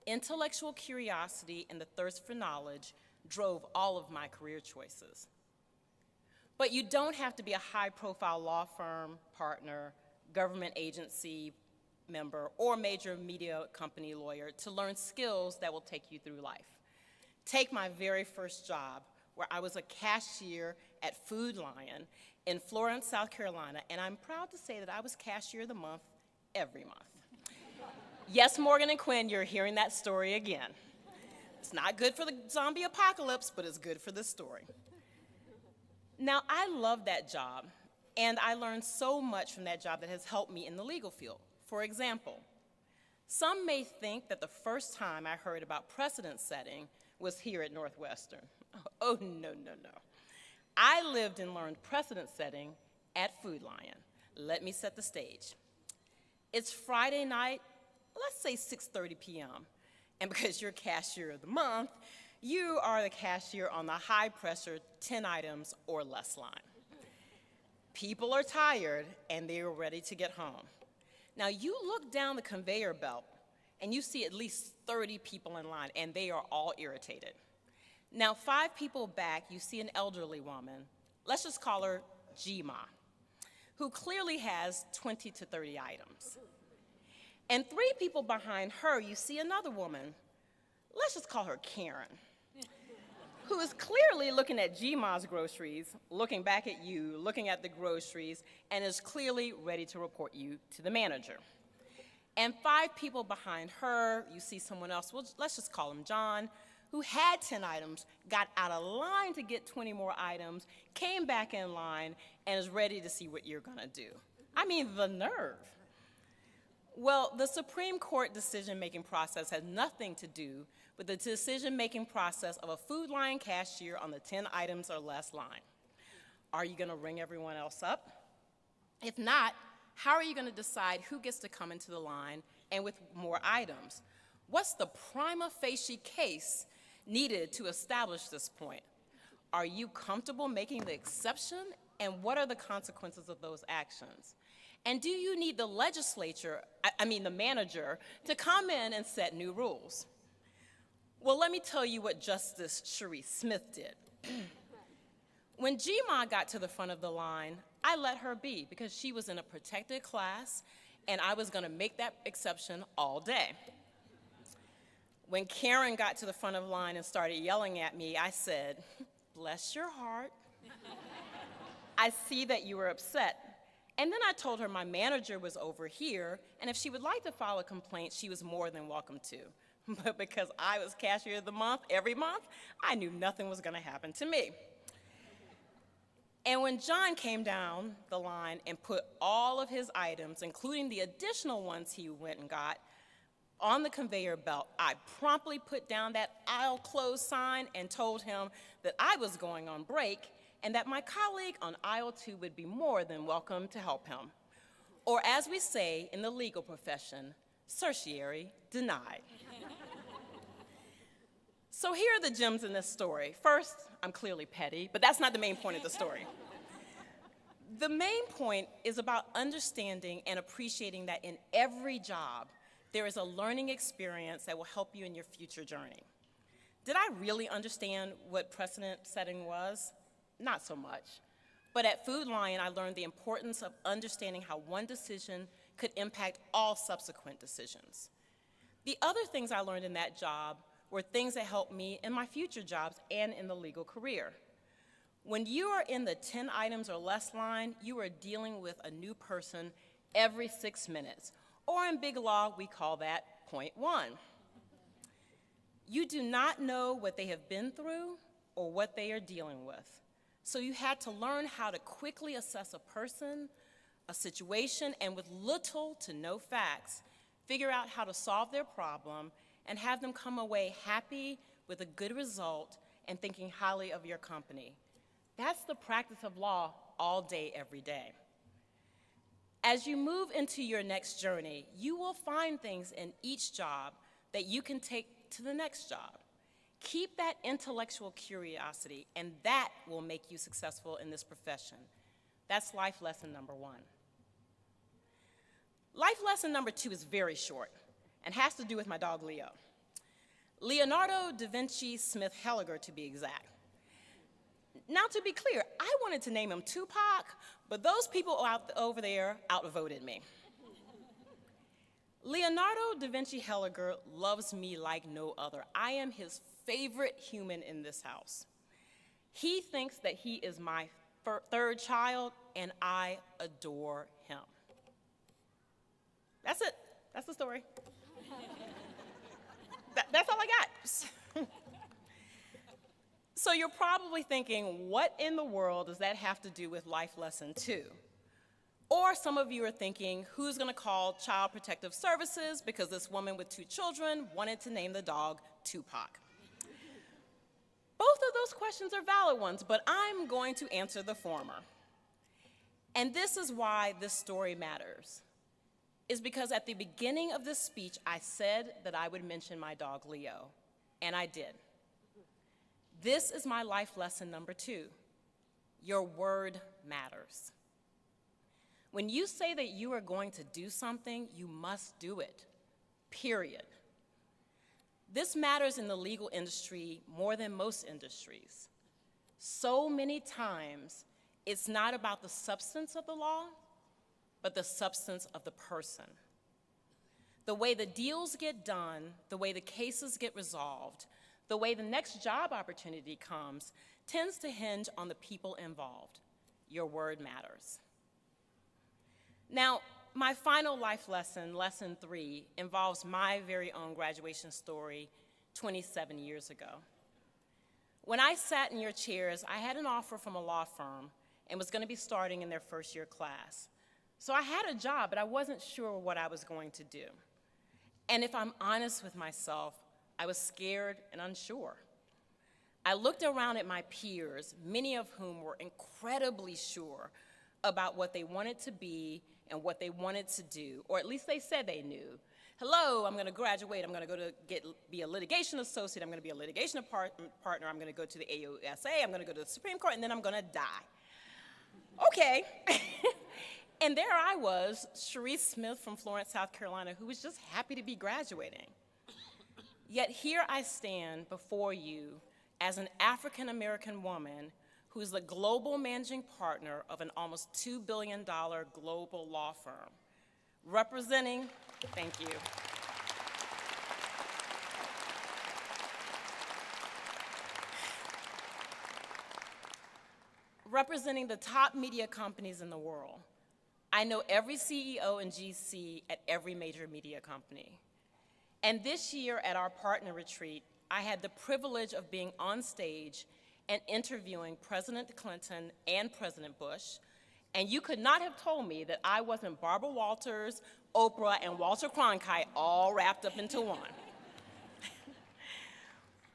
F: Intellectual curiosity and the thirst for knowledge drove all of my career choices. But you don't have to be a high-profile law firm, partner, government agency member, or major media company lawyer to learn skills that will take you through life. Take my very first job, where I was a cashier at Food Lion in Florence, South Carolina, and I'm proud to say that I was cashier of the month every month. Yes, Morgan and Quinn, you're hearing that story again. It's not good for the zombie apocalypse, but it's good for this story. Now, I love that job, and I learned so much from that job that has helped me in the legal field. For example, some may think that the first time I heard about precedent setting was here at Northwestern. Oh, no, no, no. I lived and learned precedent setting at Food Lion. Let me set the stage. It's Friday night, let's say 6:30 p.m., and because you're cashier of the month, you are the cashier on the high-pressure 10 items or less line. People are tired, and they are ready to get home. Now, you look down the conveyor belt, and you see at least 30 people in line, and they are all irritated. Now, 5 people back, you see an elderly woman, let's just call her G-Ma, who clearly has 20 to 30 items. And 3 people behind her, you see another woman, let's just call her Karen, who is clearly looking at G-Ma's groceries, looking back at you, looking at the groceries, and is clearly ready to report you to the manager. And 5 people behind her, you see someone else, well, let's just call him John, who had 10 items, got out of line to get 20 more items, came back in line, and is ready to see what you're gonna do. I mean, the nerve. Well, the Supreme Court decision-making process has nothing to do with the decision-making process of a Food Lion cashier on the 10 items or less line. Are you gonna ring everyone else up? If not, how are you gonna decide who gets to come into the line and with more items? What's the prima facie case needed to establish this point? Are you comfortable making the exception, and what are the consequences of those actions? And do you need the the manager, to come in and set new rules? Well, let me tell you what Justice Cherie Smith did. When G-Ma got to the front of the line, I let her be because she was in a protected class, and I was gonna make that exception all day. When Karen got to the front of the line and started yelling at me, I said, "Bless your heart. I see that you were upset." And then I told her my manager was over here, and if she would like to file a complaint, she was more than welcome to. But because I was cashier of the month every month, I knew nothing was gonna happen to me. And when John came down the line and put all of his items, including the additional ones he went and got, on the conveyor belt, I promptly put down that aisle closed sign and told him that I was going on break and that my colleague on aisle 2 would be more than welcome to help him. Or as we say in the legal profession, certiorari denied. So here are the gems in this story. First, I'm clearly petty, but that's not the main point of the story. The main point is about understanding and appreciating that in every job, there is a learning experience that will help you in your future journey. Did I really understand what precedent setting was? Not so much. But at Food Lion, I learned the importance of understanding how one decision could impact all subsequent decisions. The other things I learned in that job were things that helped me in my future jobs and in the legal career. When you are in the 10 items or less line, you are dealing with a new person every 6 minutes. Or in big law, we call that point 1. You do not know what they have been through or what they are dealing with. So you had to learn how to quickly assess a person, a situation, and with little to no facts, figure out how to solve their problem and have them come away happy with a good result and thinking highly of your company. That's the practice of law all day, every day. As you move into your next journey, you will find things in each job that you can take to the next job. Keep that intellectual curiosity, and that will make you successful in this profession. That's life lesson number 1. Life lesson number 2 is very short and has to do with my dog Leo. Leonardo da Vinci Smith Helliger, to be exact. Now, to be clear, I wanted to name him Tupac, but those people over there outvoted me. Leonardo da Vinci Helliger loves me like no other. I am his favorite human in this house. He thinks that he is my third child, and I adore him. That's it. That's the story. That's all I got. So you're probably thinking, what in the world does that have to do with life lesson 2? Or some of you are thinking, who's going to call Child Protective Services because this woman with 2 children wanted to name the dog Tupac? Both of those questions are valid ones, but I'm going to answer the former. And this is why this story matters. Is because at the beginning of this speech, I said that I would mention my dog Leo, and I did. This is my life lesson number 2. Your word matters. When you say that you are going to do something, you must do it, period. This matters in the legal industry more than most industries. So many times, it's not about the substance of the law, but the substance of the person. The way the deals get done, the way the cases get resolved, the way the next job opportunity comes, tends to hinge on the people involved. Your word matters. Now, my final life lesson, lesson 3, involves my very own graduation story 27 years ago. When I sat in your chairs, I had an offer from a law firm and was going to be starting in their first year class. So I had a job, but I wasn't sure what I was going to do. And if I'm honest with myself, I was scared and unsure. I looked around at my peers, many of whom were incredibly sure about what they wanted to be and what they wanted to do, or at least they said they knew. Hello, I'm going to graduate. I'm going to go to be a litigation associate. I'm going to be a litigation partner. I'm going to go to the AUSA. I'm going to go to the Supreme Court, and then I'm going to die. Okay. And there I was, Cherise Smith from Florence, South Carolina, who was just happy to be graduating. Yet here I stand before you as an African-American woman who's the global managing partner of an almost $2 billion global law firm, representing, thank you, representing the top media companies in the world. I know every CEO and GC at every major media company. And this year at our partner retreat, I had the privilege of being on stage and interviewing President Clinton and President Bush, and you could not have told me that I wasn't Barbara Walters, Oprah, and Walter Cronkite all wrapped up into one.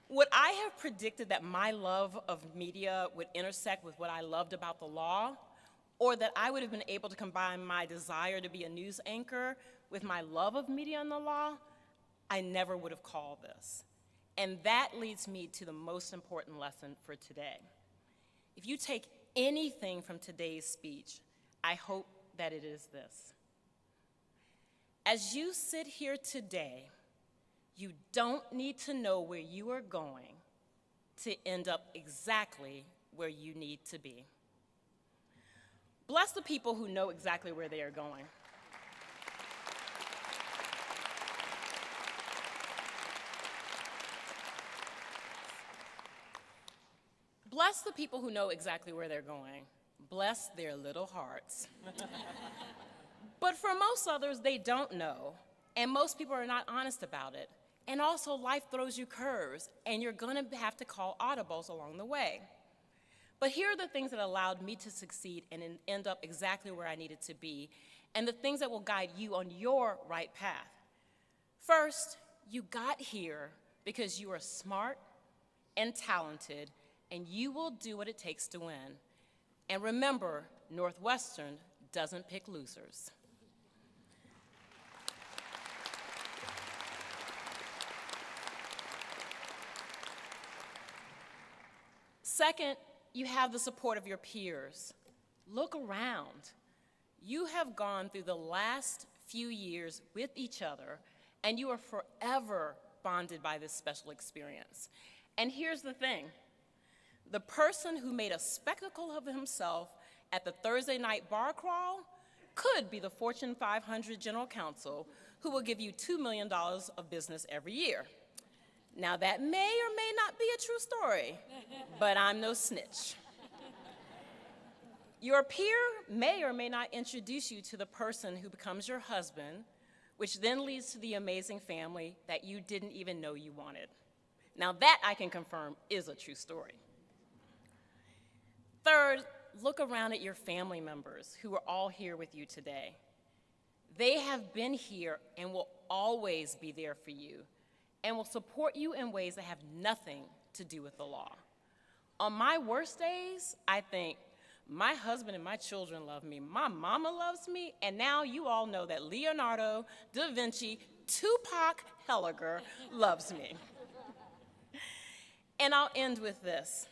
F: Would I have predicted that my love of media would intersect with what I loved about the law, or that I would have been able to combine my desire to be a news anchor with my love of media and the law? I never would have called this. And that leads me to the most important lesson for today. If you take anything from today's speech, I hope that it is this. As you sit here today, you don't need to know where you are going to end up exactly where you need to be. Bless the people who know exactly where they are going. Bless the people who know exactly where they're going. Bless their little hearts. But for most others, they don't know, and most people are not honest about it. And also, life throws you curves, and you're going to have to call audibles along the way. But here are the things that allowed me to succeed and end up exactly where I needed to be, and the things that will guide you on your right path. First, you got here because you are smart and talented, and you will do what it takes to win. And remember, Northwestern doesn't pick losers. Second, you have the support of your peers. Look around. You have gone through the last few years with each other, and you are forever bonded by this special experience. And here's the thing. The person who made a spectacle of himself at the Thursday night bar crawl could be the Fortune 500 general counsel who will give you $2 million of business every year. Now, that may or may not be a true story, but I'm no snitch. Your peer may or may not introduce you to the person who becomes your husband, which then leads to the amazing family that you didn't even know you wanted. Now, that I can confirm is a true story. Third, look around at your family members who are all here with you today. They have been here and will always be there for you, and will support you in ways that have nothing to do with the law. On my worst days, I think, my husband and my children love me, my mama loves me, and now you all know that Leonardo da Vinci, Tupac Helliger loves me. And I'll end with this.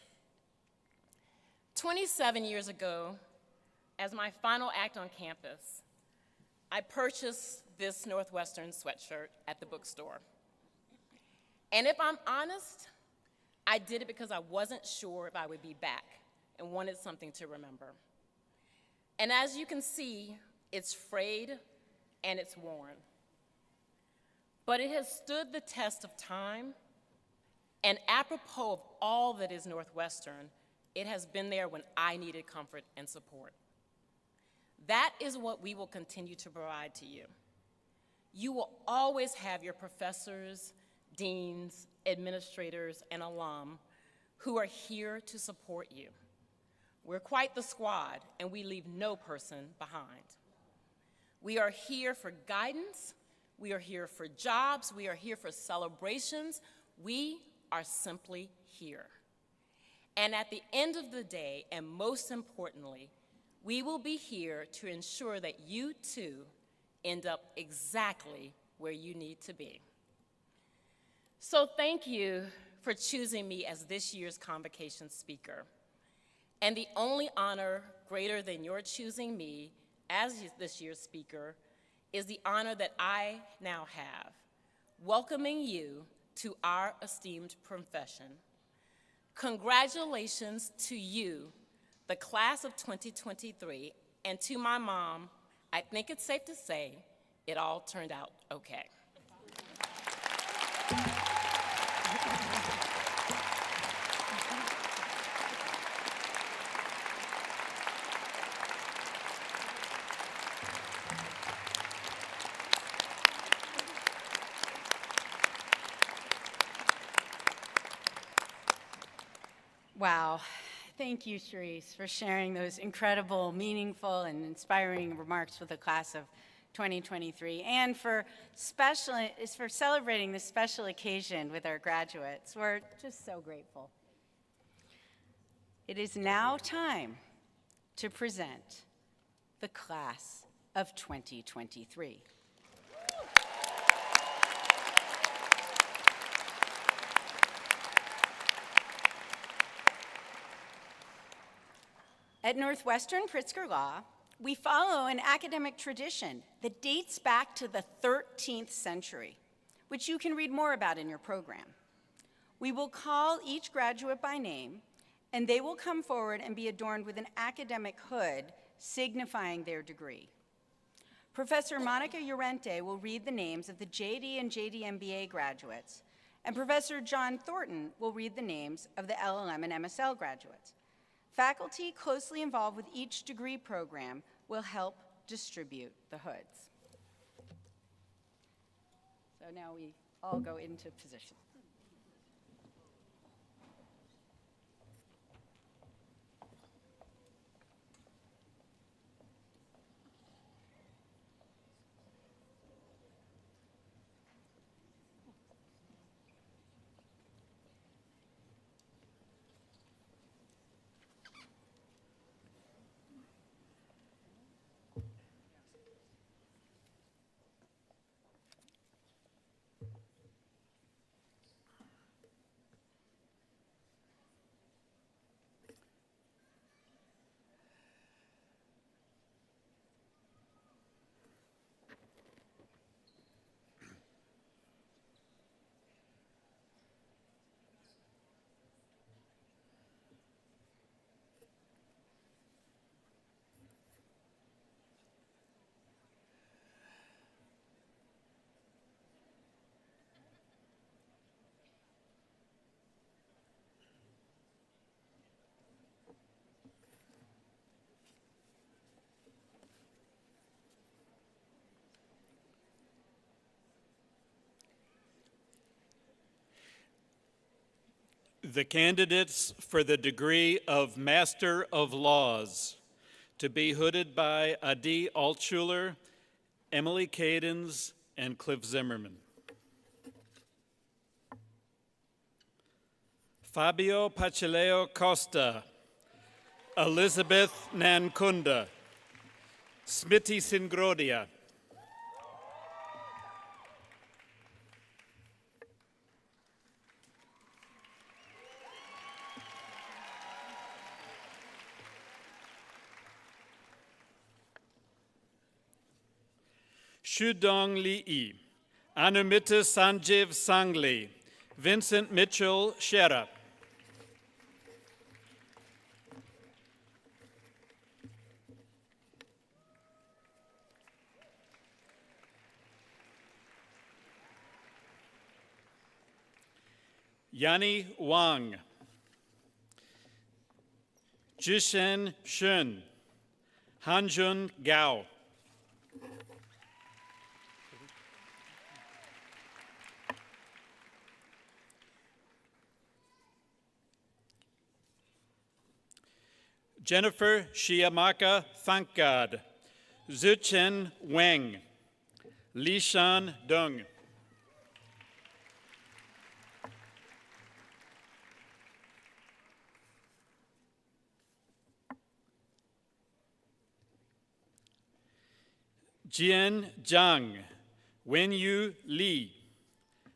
F: 27 years ago, as my final act on campus, I purchased this Northwestern sweatshirt at the bookstore. And if I'm honest, I did it because I wasn't sure if I would be back and wanted something to remember. And as you can see, it's frayed and it's worn. But it has stood the test of time, and apropos of all that is Northwestern, it has been there when I needed comfort and support. That is what we will continue to provide to you. You will always have your professors, deans, administrators, and alum who are here to support you. We're quite the squad, and we leave no person behind. We are here for guidance, we are here for jobs, we are here for celebrations. We are simply here. And at the end of the day, and most importantly, we will be here to ensure that you too end up exactly where you need to be. So thank you for choosing me as this year's Convocation speaker. And the only honor greater than your choosing me as this year's speaker is the honor that I now have, welcoming you to our esteemed profession. Congratulations to you, the class of 2023, and to my mom, I think it's safe to say it all turned out okay.
A: Wow. Thank you, Cherise, for sharing those incredible, meaningful, and inspiring remarks with the class of 2023, and for celebrating this special occasion with our graduates. We're just so grateful. It is now time to present the class of 2023. At Northwestern Pritzker Law, we follow an academic tradition that dates back to the 13th century, which you can read more about in your program. We will call each graduate by name, and they will come forward and be adorned with an academic hood signifying their degree. Professor Monica Llorente will read the names of the JD and JD MBA graduates, and Professor John Thornton will read the names of the LLM and MSL graduates. Faculty closely involved with each degree program will help distribute the hoods. So now we all go into position.
G: The candidates for the degree of Master of Laws, to be hooded by Adi Altschuler, Emily Cadens, and Cliff Zimmerman. Fabio Pacileo Costa, Elizabeth Nankunda, Smiti Singrodia, Shudong Lee, Anumita Sanjeev Sangli, Vincent Mitchell Shera. Yanni Wang, Jishen Shun, Hanjun Gao. Jennifer Shiamaka Thankgad, Zuchen Wang, Lishan Dung. Jian Zhang, Wenyu Li,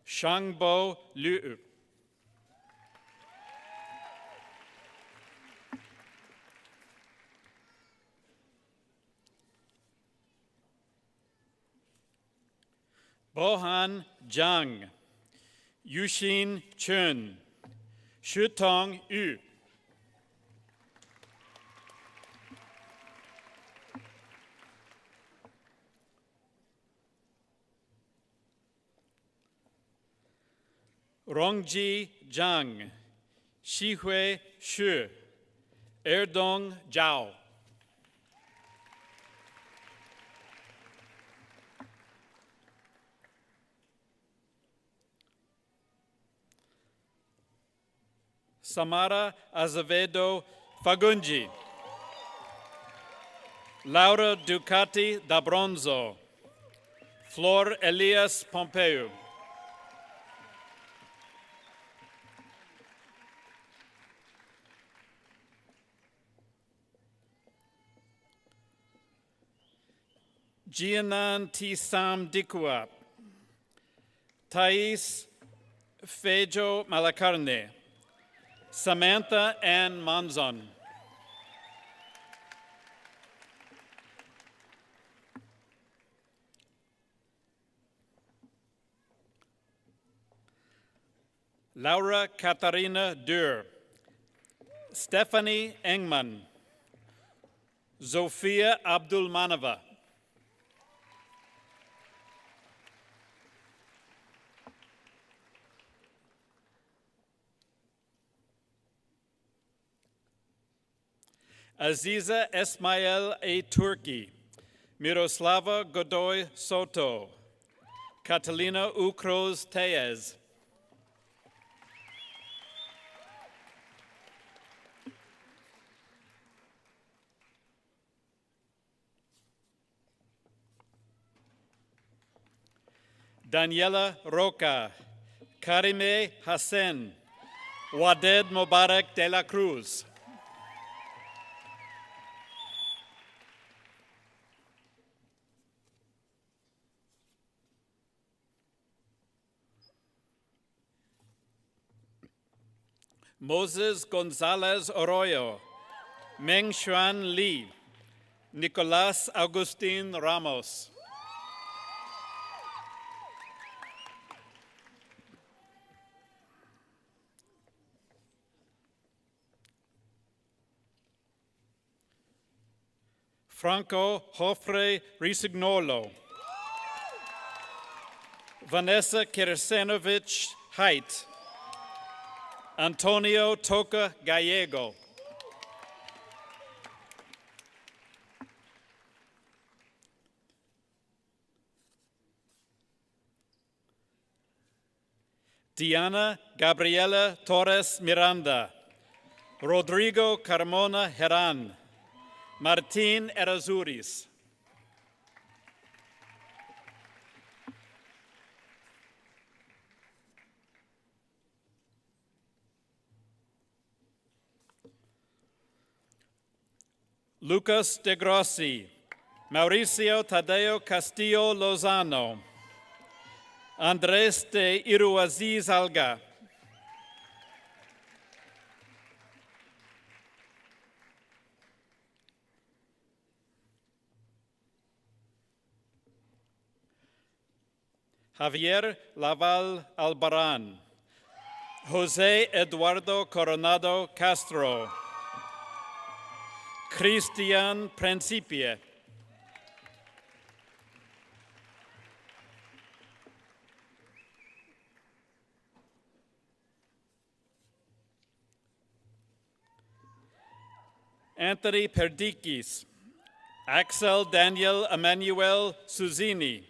G: Shangbo Liu. Bohan Zhang, Yushin Chun, Shutong Yu. Rongji Zhang, Shihui Shu, Erdong Zhao. Samara Azevedo Fagunji, Laura Ducati da Bronzo, Flor Elias Pompeu. Jianan Tisam Dikua, Thais Fejo Malacarne, Samantha Ann Manzon. Laura Katharina Dürr, Stephanie Engman, Zofia Abdulmanova. Aziza Esmael A. Turki, Miroslava Godoy Soto, Catalina Ucros Tellez. Daniela Roca, Karime Hassan, Waded Mubarak de la Cruz. Moses Gonzalez Arroyo, Meng Xuan Li, Nicolas Agustin Ramos. Franco Jofre Risignolo, Vanessa Kirsenovich Haidt, Antonio Toca Gallego. Diana Gabriela Torres Miranda, Rodrigo Carmona Heran, Martin Erazuris. Lucas de Grossi, Mauricio Tadeo Castillo Lozano, Andrés de Iruaziz Alga, Javier Laval Albarán, José Eduardo Coronado Castro, Cristian Principie, Anthony Perdikis, Axel Daniel Emmanuel Suzini,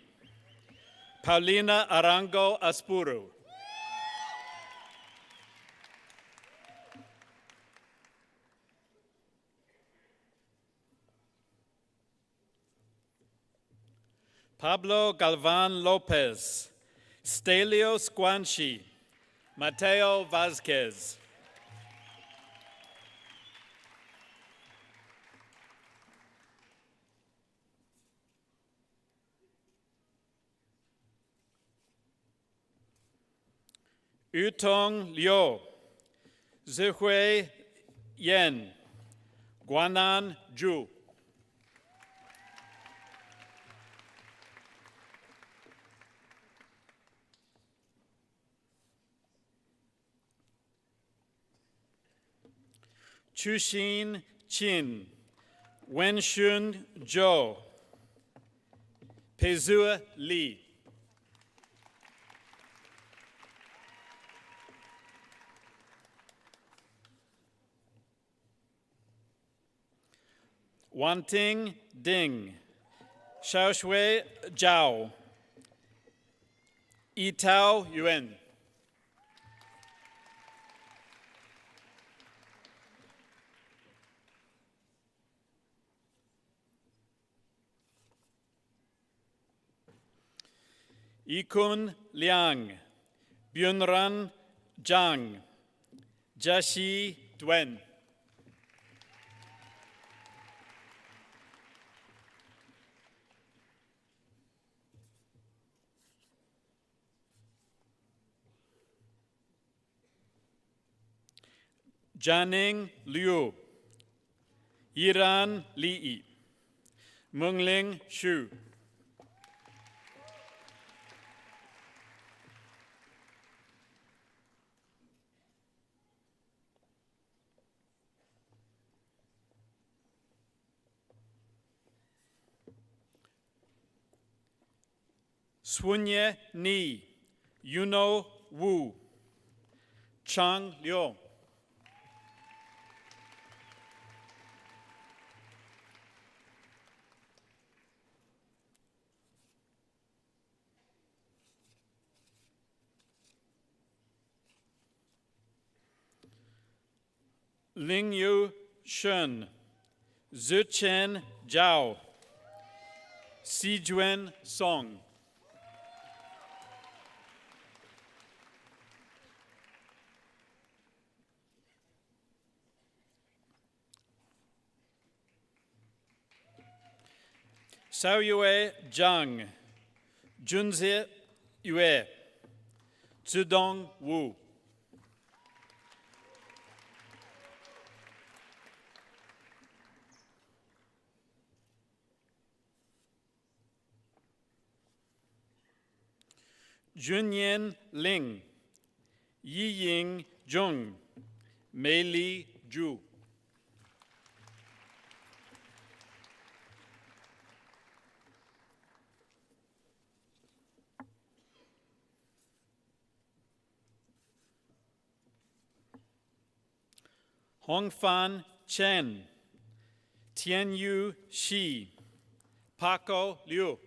G: Paulina Arango Aspuru. Pablo Galvan Lopez, Stelio Squanchi, Mateo Vazquez. Yutong Liu, Zihui Yen, Guanan Zhu. Chuxin Qin, Wenxun Zhou, Pezua Li. Wanting Ding, Xiaoshui Zhao, Yitao Yuan. Yikun Liang, Byunran Zhang, Jiaxi Duen. Jianing Liu, Yiran Li, Mengling Xu. Swunye Ni, Yuno Wu, Chang Liu. Lingyu Shun, Zichen Zhao, Sijuen Song. Xiaoyue Zhang, Junzi Yue, Zidong Wu. Junyan Ling, Yiying Zhong, Meili Zhu. Hongfan Chen, Tianyu Shi, Paco Liu.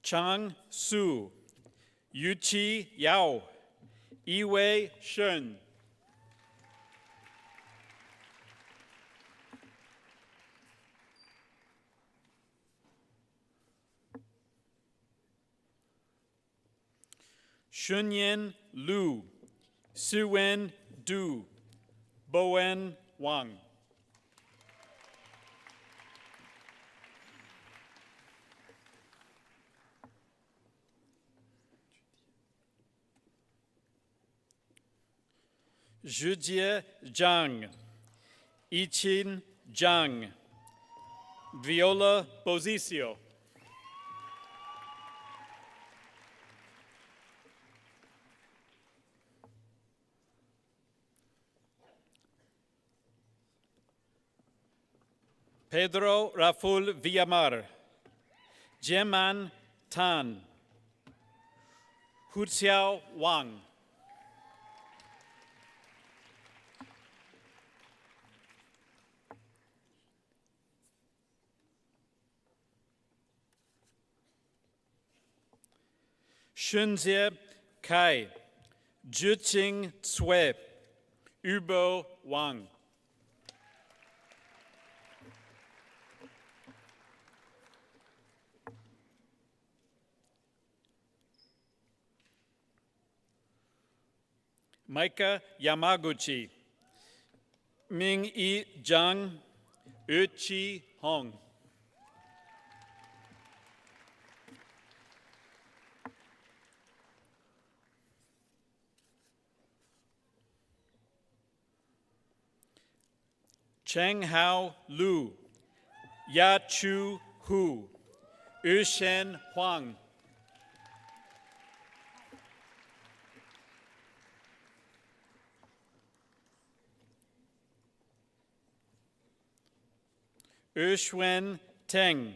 G: Chang Su, Yuqi Yao, Yiwei Shen. Shunyan Lu, Suwen Du, Bowen Wang. Zhijie Zhang, Ichin Zhang, Viola Bosisio. Pedro Raful Villamar, Jeman Tan, Huxiao Wang. Shunjie Kai, Zhiqing Cui, Yubo Wang. Micah Yamaguchi, Ming-Yi Zhang, Uchi Hong. Cheng Hao Lu, Ya Chu Hu, Yushen Huang. Yuxuan Teng,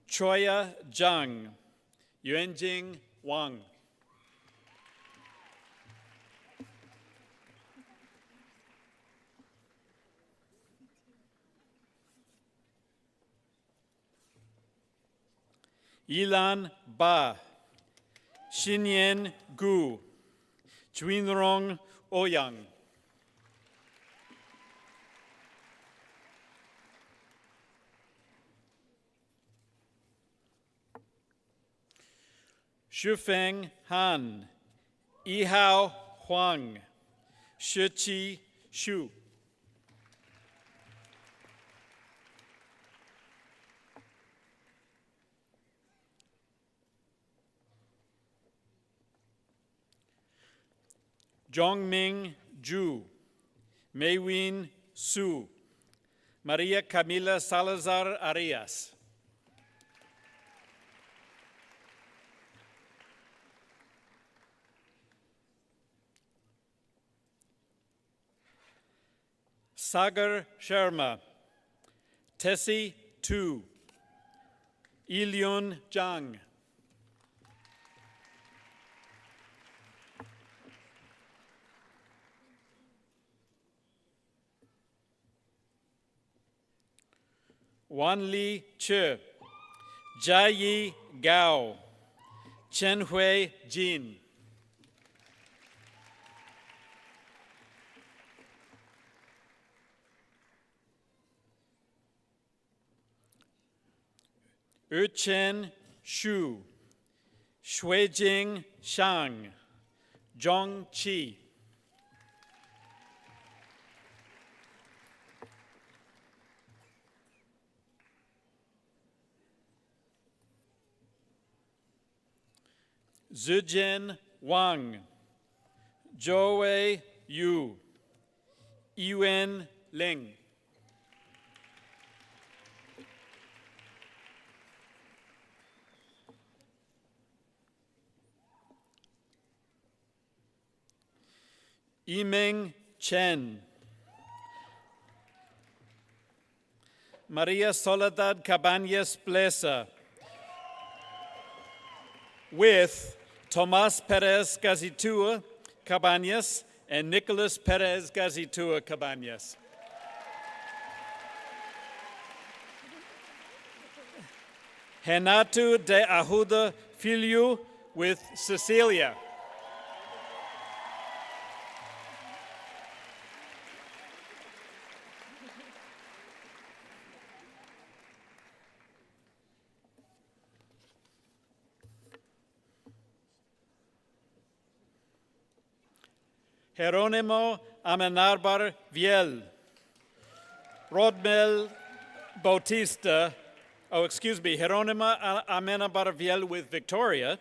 G: Choya Zhang, Yuanjing Wang. Yilan Ba, Xinyan Gu, Juinrong Ouyang. Shufeng Han, Yihao Huang, Shiqi Shu. Zhongming Zhu, Maywin Su, Maria Camila Salazar Arias. Sagar Sharma, Tessie Tu, Ilyun Zhang. Wanli Che, Jiayi Gao, Chenhui Jin. Yuchen Xu, Shuijing Shang, Zhong Qi. Zhijian Wang, Zhouwei Yu, Yuan Ling. Yiming Chen, Maria Soledad Cabañas Blesa, with Tomas Perez Gazitua Cabañas and Nicolas Perez Gazitua Cabañas. Renato de Ajuda Filho with Cecilia. Jerónimo Amenarbar Viel, Rodmel Bautista, Jerónimo Amenarbar Viel with Victoria,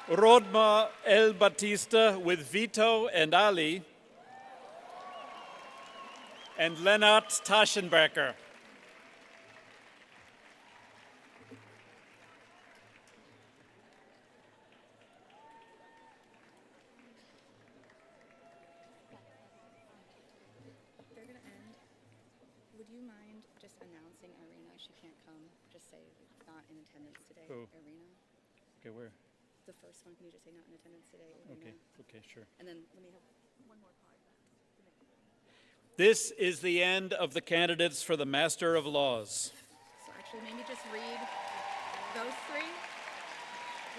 G: Rodma El Batista with Vito and Ali, and Lennart Taschenbecker.
H: They're going to end. Would you mind just announcing Irina? She can't come. Just say not in attendance today.
G: Who?
H: Irina.
G: Okay, where?
H: The first one. Can you just say not in attendance today? Irina?
G: Okay, sure.
H: And then let me have one more card.
G: This is the end of the candidates for the Master of Laws.
H: So actually, maybe just read those three.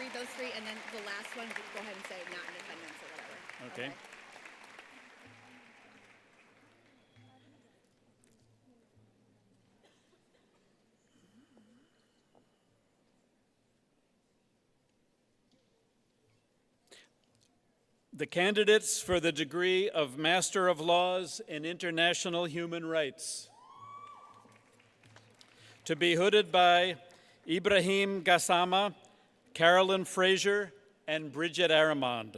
H: Read those three, and then the last one, go ahead and say not in attendance or whatever.
G: Okay. The candidates for the degree of Master of Laws in International Human Rights. To be hooded by Ibrahim Gassama, Carolyn Fraser, and Bridget Aramond.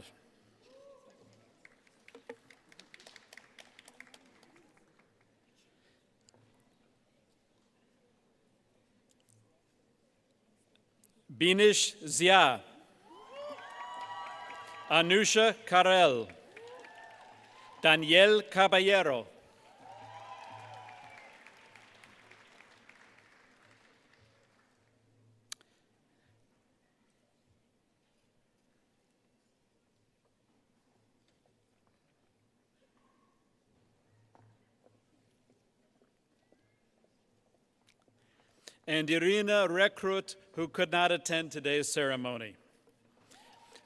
G: Binish Zia, Anusha Karel, Daniel Caballero, and Irina Rekrut, who could not attend today's ceremony.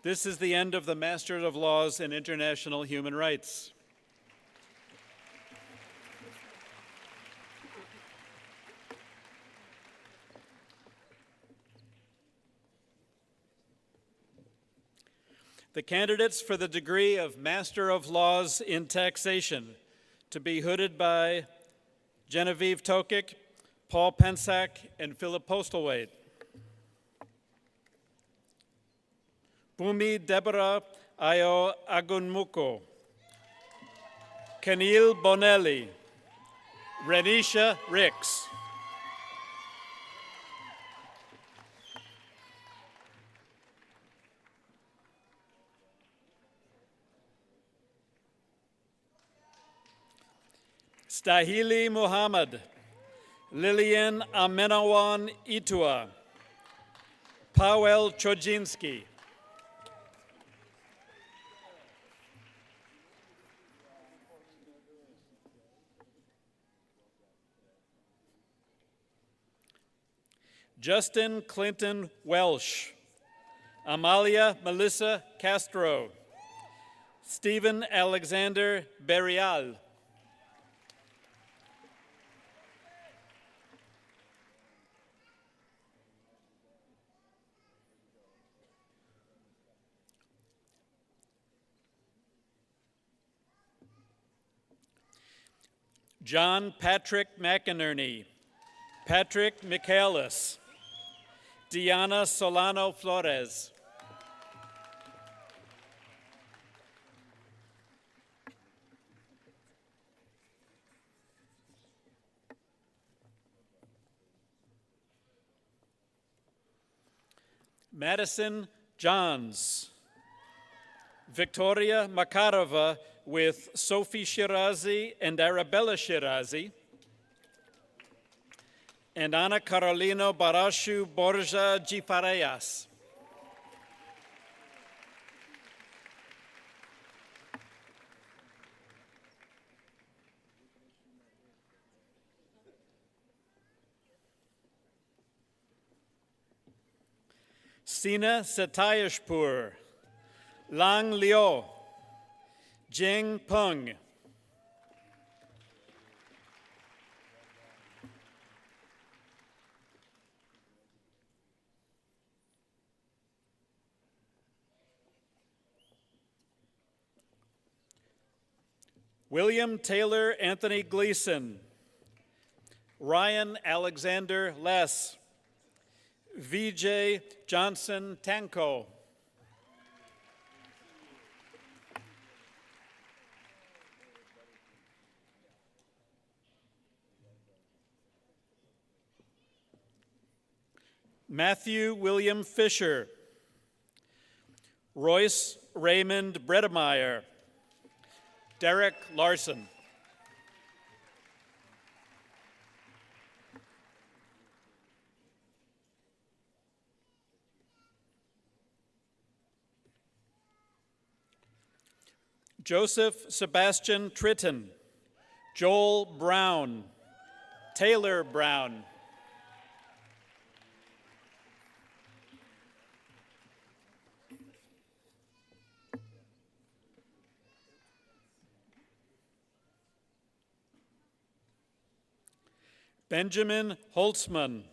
G: This is the end of the Master of Laws in International Human Rights. The candidates for the degree of Master of Laws in Taxation, to be hooded by Genevieve Tokic, Paul Pensack, and Philip Postlethwaite. Bumi Deborah Ayo Agunmuko, Kenil Bonelli, Renisha Ricks. Stahili Muhammad, Lilian Amenawan Itua, Paweł Chodzinski. Justin Clinton Welsh, Amalia Melissa Castro, Stephen Alexander Berial, John Patrick McInerney, Patrick Michaelis, Diana Solano Flores, Madison Johns, Victoria Makarova with Sophie Shirazi and Arabella Shirazi, and Ana Carolina Barashu Borja Gifareas. Sina Satayashpur, Lang Liu, Jing Peng, William Taylor Anthony Gleason, Ryan Alexander Less, VJ Johnson Tanko, Matthew William Fisher, Royce Raymond Bredemeyer, Derek Larson, Joseph Sebastian Tritton, Joel Brown, Taylor Brown, Benjamin Holtzman,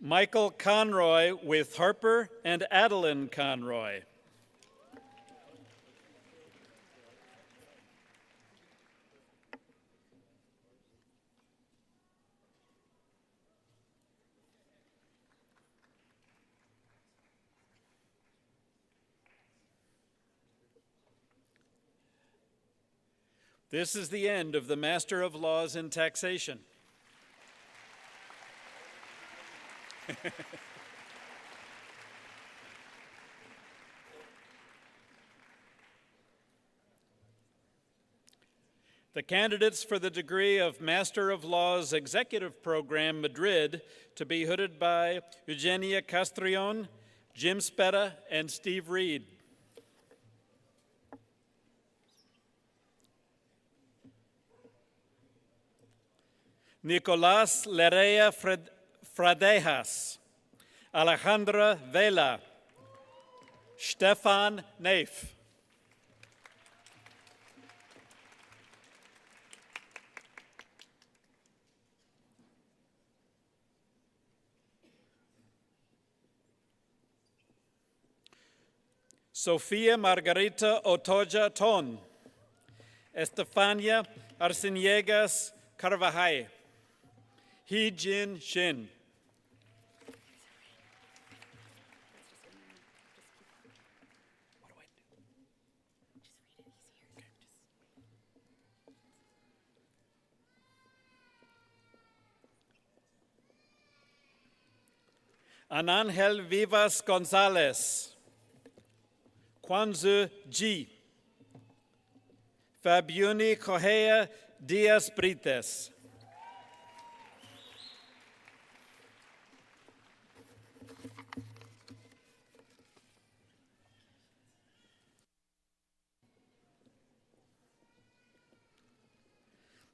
G: Michael Conroy with Harper and Adeline Conroy, This is the end of the Master of Laws in Taxation. The candidates for the degree of Master of Laws Executive Program Madrid to be hooded by Eugenia Castrillon, Jim Spetta, and Steve Reed. Nicolás Lerea Fradejas, Alejandra Vela, Stefan Neif. Sofía Margarita Otoja Ton, Estefania Arciniegas Carvajal, Hee Jin Shin. Anangel Vivas Gonzalez, Kwanzu Ji, Fabiuni Correa Diaz Brites,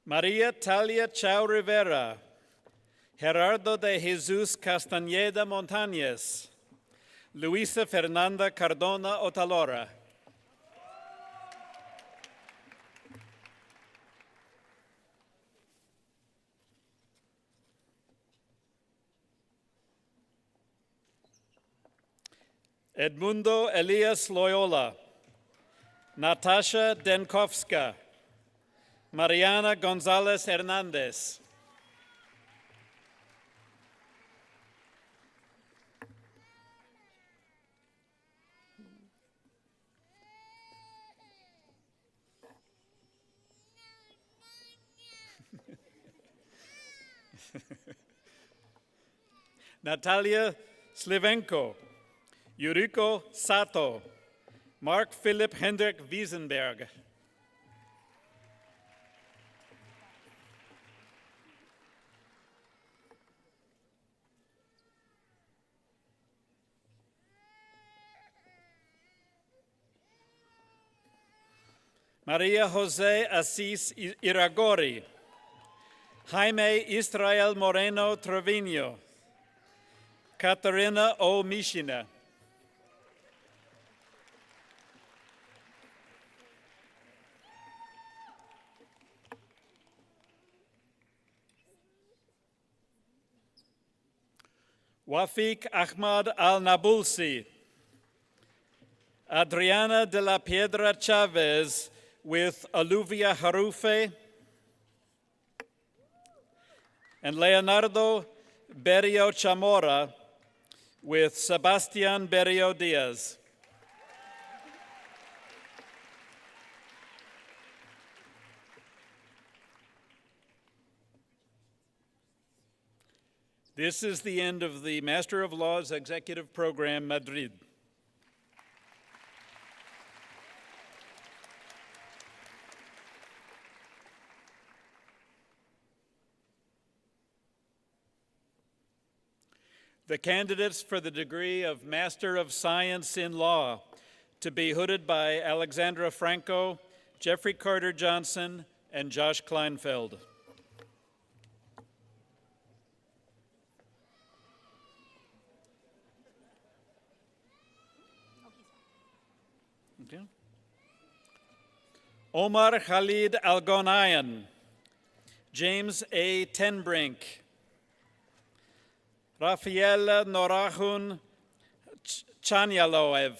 G: Maria Talia Chao Rivera, Gerardo de Jesus Castañeda Montañez, Luisa Fernanda Cardona Otalora, Edmundo Elias Loyola, Natasha Denkowska, Mariana Gonzalez Hernandez, Natalia Slivenko, Yuriko Sato, Mark Philipp Hendrik Wiesenberg, Maria Jose Assis Iragori, Jaime Israel Moreno Trevino, Katarina O. Mishina, Wafik Ahmad Al-Nabulsi, Adriana de la Piedra Chavez with Aluvia Harufe, and Leonardo Berrio Chamora with Sebastian Berrio Diaz. This is the end of the Master of Laws Executive Program, Madrid. The candidates for the degree of Master of Science in Law, to be hooded by Alexandra Franco, Jeffrey Carter Johnson, and Josh Kleinfeld. Okay. Omar Khalid Algonayan, James A. Tenbrink, Rafael Norahun Chanyaloev,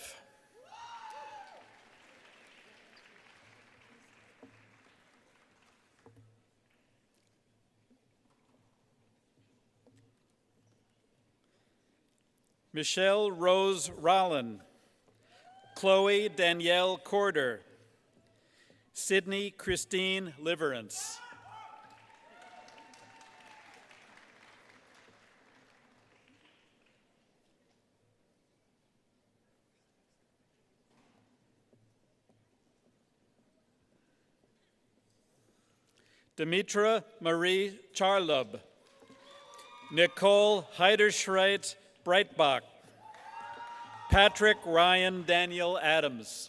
G: Michelle Rose Rollin, Chloe Danielle Corder, Sydney Christine Liverance, Demetra Marie Charlub, Nicole Heiderschreit Breitbach, Patrick Ryan Daniel Adams,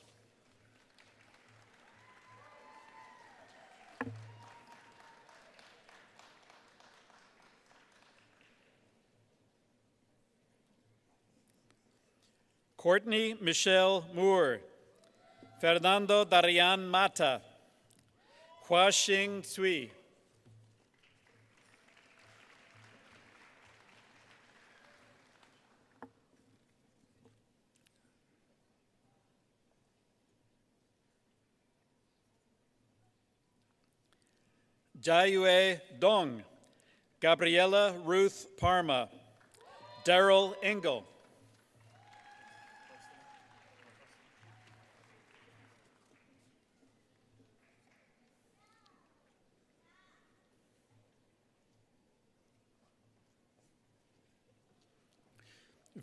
G: Courtney Michelle Moore, Fernando Darian Mata, Huaxing Cui, Jayue Dong, Gabriela Ruth Parma, Daryl Engel,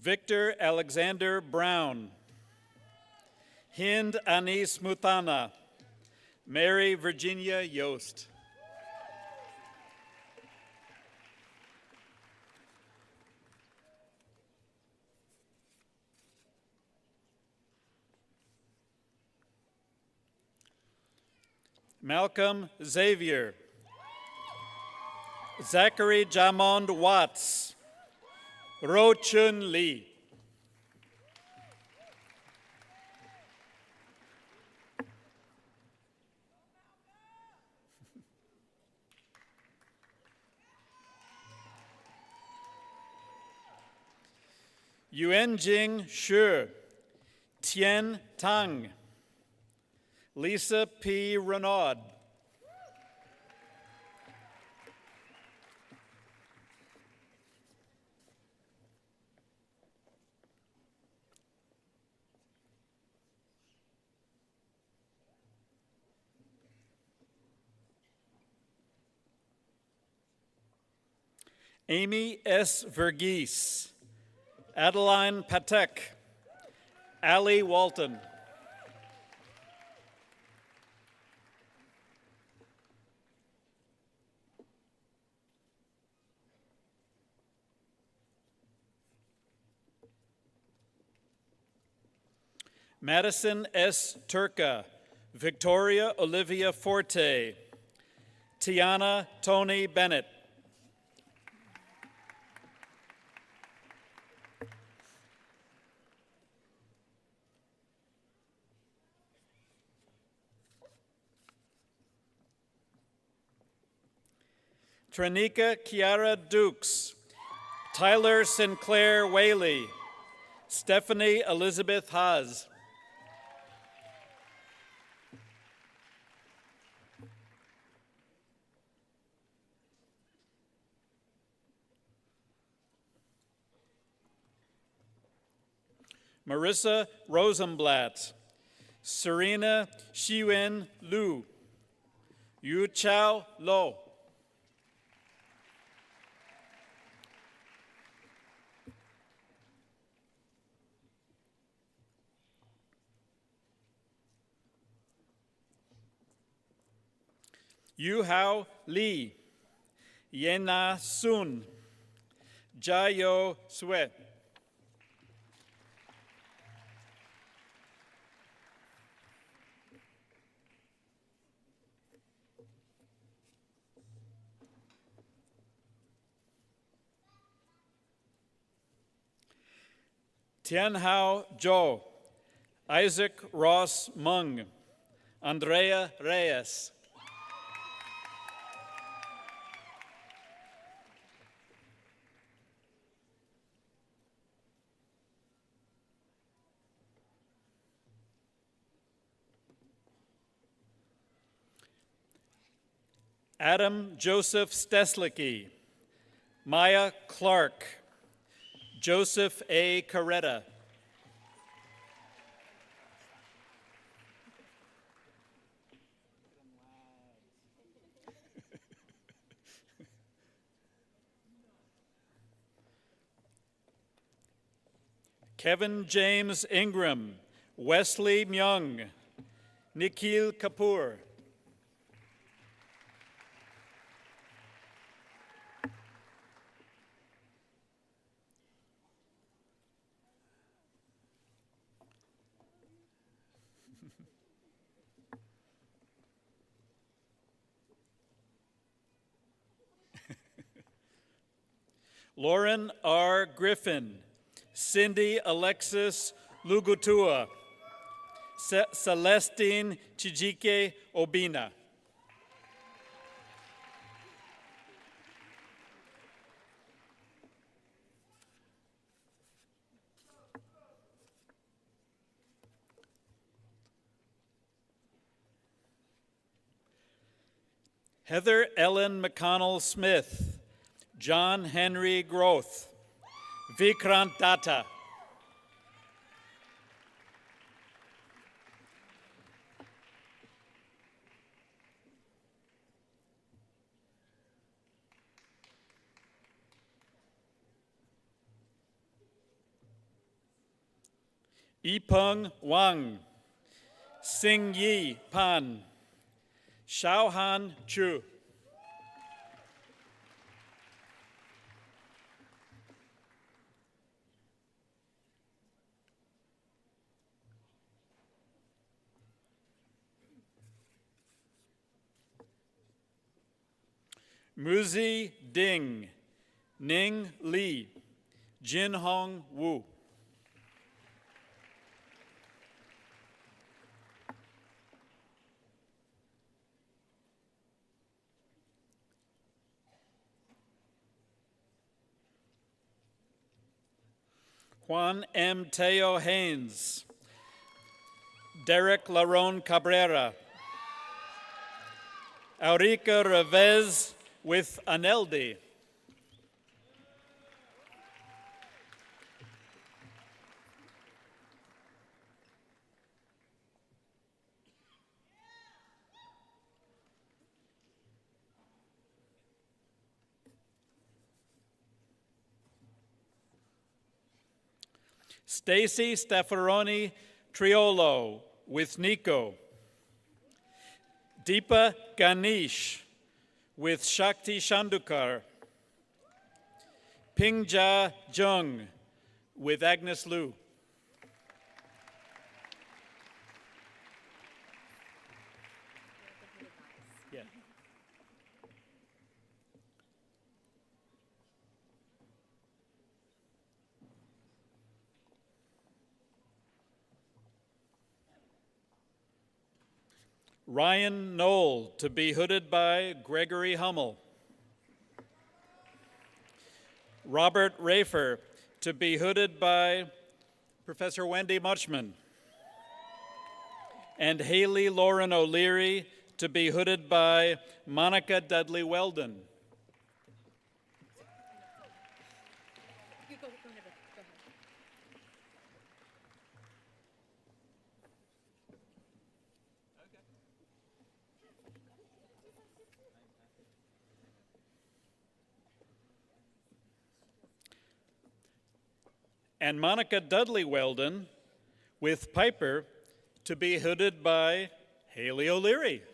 G: Victor Alexander Brown, Hind Anis Mutana, Mary Virginia Yost, Malcolm Xavier, Zachary Jamond Watts. Ro Chun Lee. Yuanjing Shi. Tien Tang. Lisa P. Renaud. Amy S. Verghese. Adeline Patek. Ali Walton. Madison S. Turca. Victoria Olivia Forte. Tiana Tony Bennett. Tranika Kiara Dukes. Tyler Sinclair Whaley. Stephanie Elizabeth Haas. Marissa Rosenblatt. Serena Xiwen Lu. Yu Chao Lo. Yu Hao Lee. Yena Sun. Jayo Sue. Tian Hao Zhou. Isaac Ross Mung. Andrea Reyes. Adam Joseph Steslicki. Maya Clark. Joseph A. Coretta. Kevin James Ingram. Wesley Myung. Nikhil Kapoor. Lauren R. Griffin. Cindy Alexis Lugutua. Celestine Chijike Obina. Heather Ellen McConnell Smith. John Henry Groth. Vikrant Datta. Yipeng Wang. Sing Yi Pan. Xiaohan Chu. Muzi Ding, Ning Li, Jin Hong Wu. Juan M. Teo Haynes, Derek Laron Cabrera, Aurica Revez with Aneldi, Stacy Staffaroni Triolo with Nico, Deepa Ganesh with Shakti Shandukar, Pingja Jung with Agnes Liu. Yeah. Ryan Knoll to be hooded by Gregory Hummel. Robert Rafer to be hooded by Professor Wendy Muchman. And Haley Lauren O'Leary to be hooded by Monica Dudley Weldon.
H: You go ahead. Go ahead.
G: And Monica Dudley Weldon with Piper to be hooded by Haley O'Leary.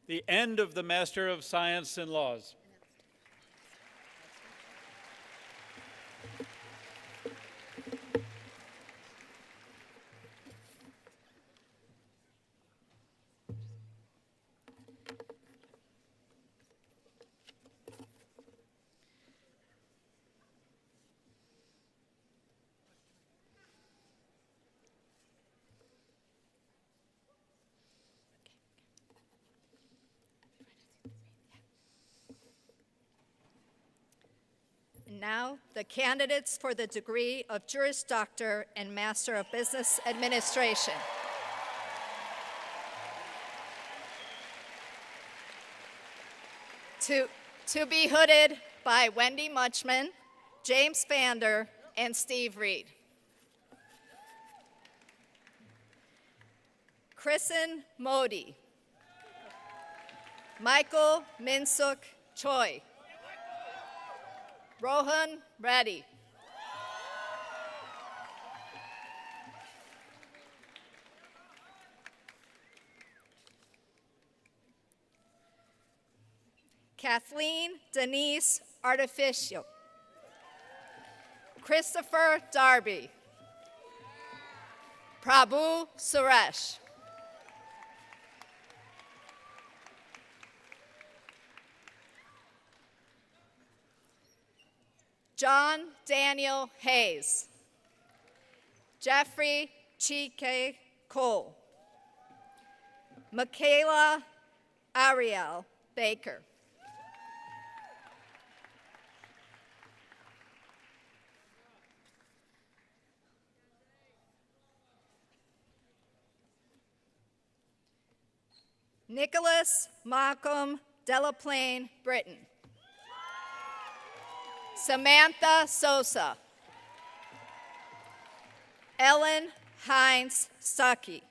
G: The end of the Master of Science in Laws.
H: And now, the candidates for the degree of Juris Doctor and Master of Business Administration. To be hooded by Wendy Muchman, James Vander, and Steve Reed. Kristen Modi, Michael Minsuk Choi, Rohan Reddy, Kathleen Denise Artificial, Christopher Darby, Prabhu Suresh, John Daniel Hayes, Jeffrey Chike Cole, Michaela Ariel Baker, Nicholas Malcolm Delaplane Britton, Samantha Sosa, Ellen Hines Stuckey,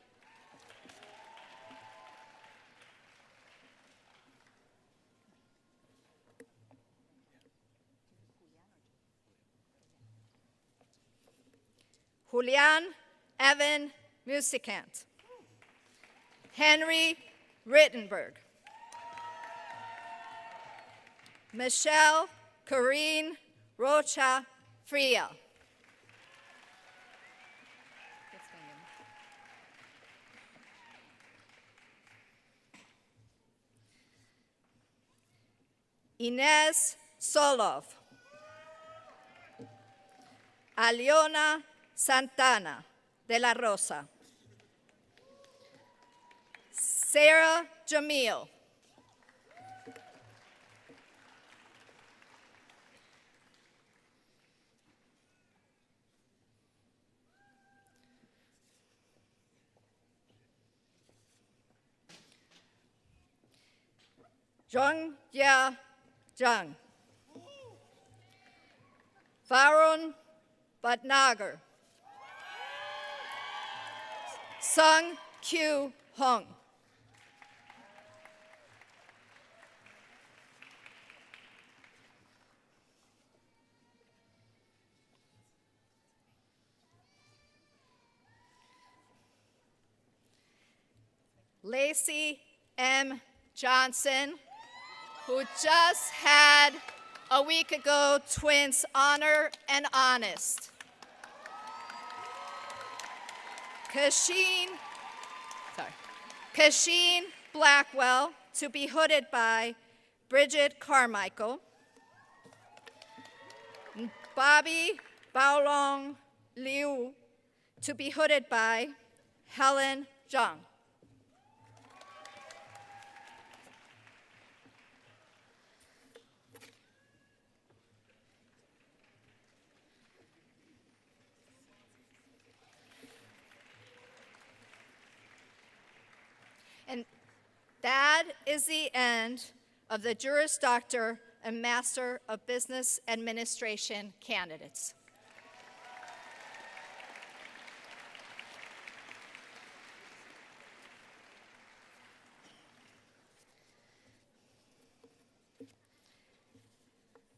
H: Julian Evan Musikant, Henry Rittenberg, Michelle Corrine Rocha Fria, Inez Solov, Aliona Santana de la Rosa, Sarah Jamil, Zhongya Zhang, Varun Bhatnagar, Sung Kyu Hong, Lacey M. Johnson, who just had a week ago twins honor and honest. Kasheen Blackwell, to be hooded by Bridget Carmichael. Bobby Baolong Liu, to be hooded by Helen Zhang. And that is the end of the Juris Doctor and Master of Business Administration candidates.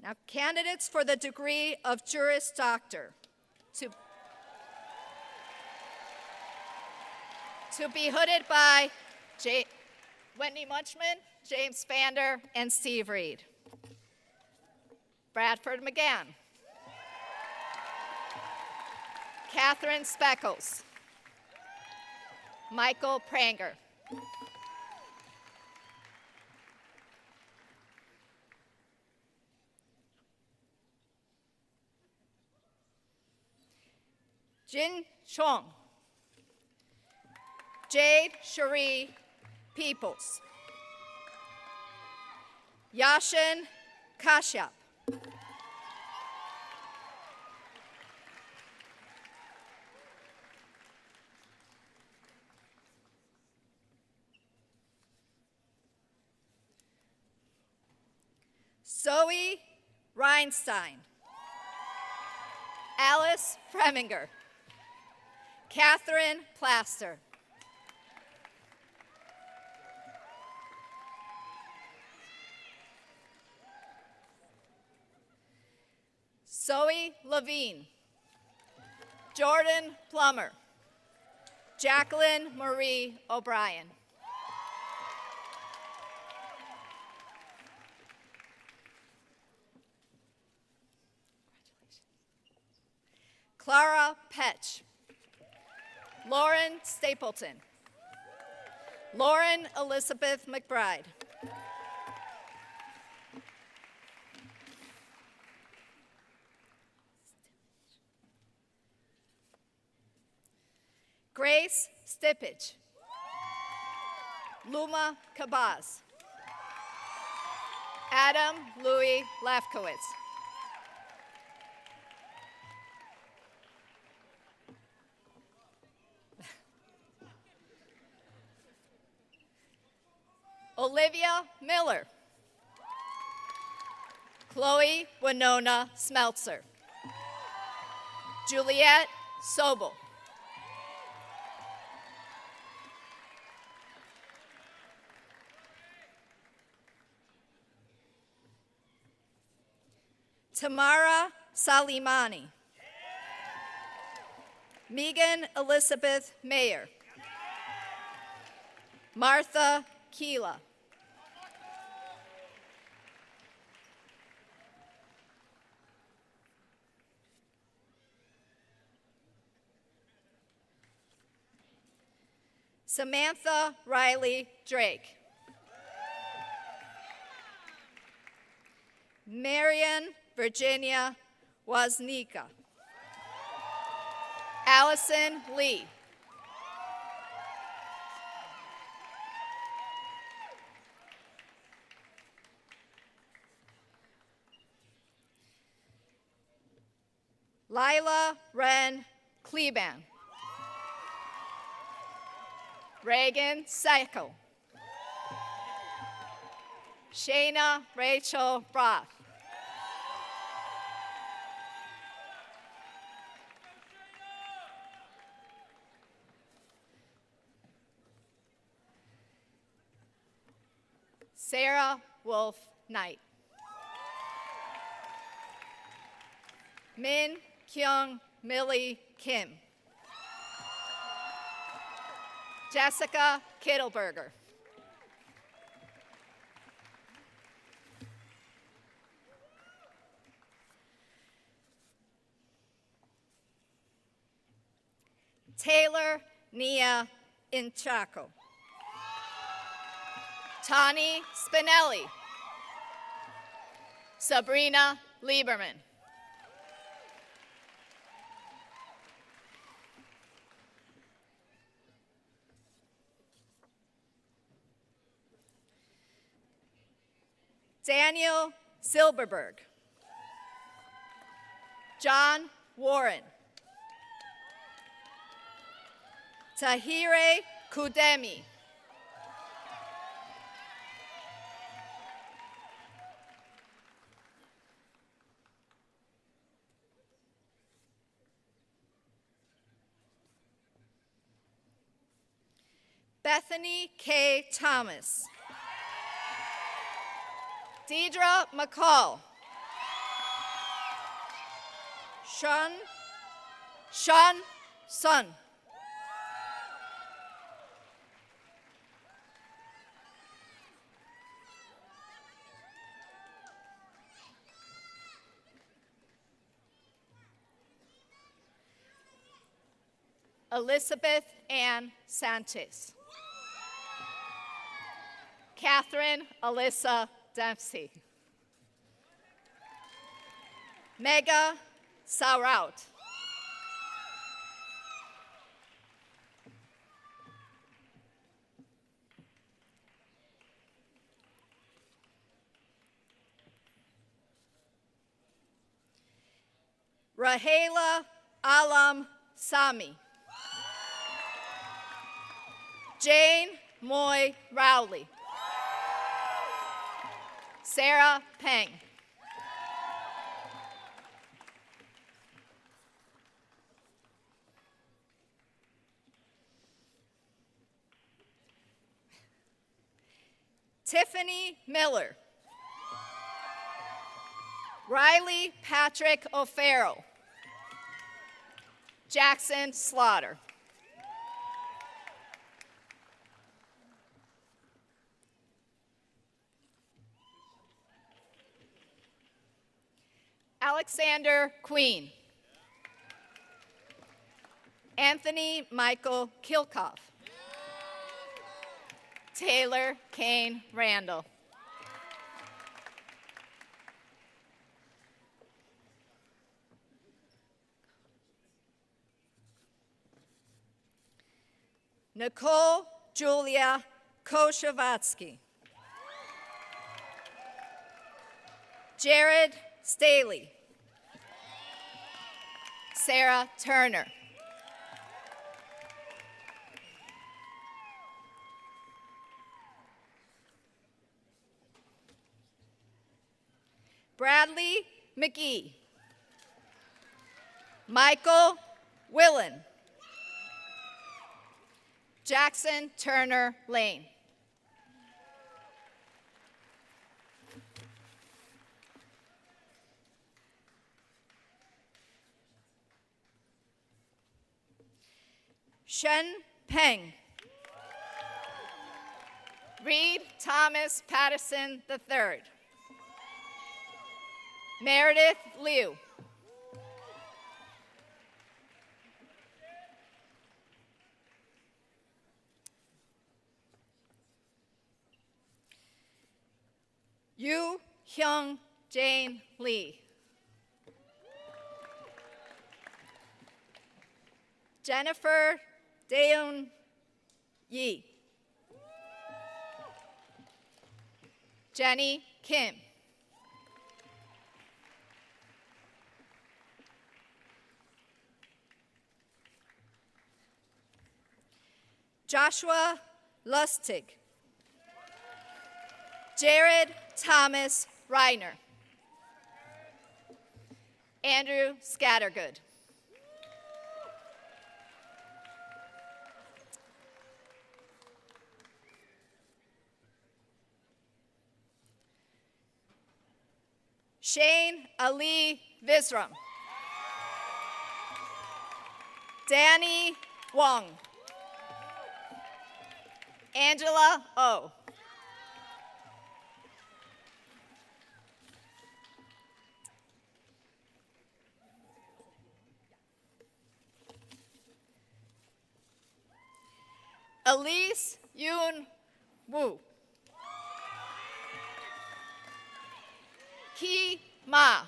H: Now, candidates for the degree of Juris Doctor to be hooded by Whitney Munchman, James Vander, and Steve Reed. Bradford McGann. Catherine Speckles. Michael Pranger. Jin Chong. Jade Cherie Peoples. Yashin Kashyap. Zoe Reinstein. Alice Preminger. Catherine Plaster. Zoe Levine. Jordan Plummer. Jacqueline Marie O'Brien. Clara Petch. Lauren Stapleton. Lauren Elizabeth McBride. Grace Stippage. Luma Kabaz. Adam Louis Lefkowitz. Olivia Miller. Chloe Winona Smeltzer. Juliette Sobel. Tamara Salimani. Megan Elizabeth Mayer. Martha Keela. Samantha Riley Drake. Marion Virginia Woznica. Allison Lee. Lila Wren Kleban. Reagan Sacco. Shayna Rachel Broth. Sarah Wolf Knight. Min Kyung Millie Kim. Jessica Kittleberger. Taylor Nia Inchaco. Tani Spinelli. Sabrina Lieberman. Daniel Silberberg. John Warren. Tahire Kudemi. Bethany K. Thomas. Deidre McCall. Sean Sun. Elizabeth Ann Sanchez. Catherine Alyssa Dempsey. Mega Sauraut. Rahela Alam Sami. Jane Moy Rowley. Sarah Peng. Tiffany Miller. Riley Patrick O'Farrell. Jackson Slaughter. Alexander Queen. Anthony Michael Kilkoff. Taylor Kane Randall. Nicole Julia Koshavatsky. Jared Staley. Sarah Turner. Bradley McGee. Michael Willen. Jackson Turner Lane. Shen Peng. Reed Thomas Patterson III. Meredith Liu. Yu Hyung Jane Lee. Jennifer Daeun Yi. Jenny Kim. Joshua Lustig. Jared Thomas Reiner. Andrew Scattergood. Shane Ali Visram. Danny Wong. Angela O. Elise Yoon Woo. Ki Ma.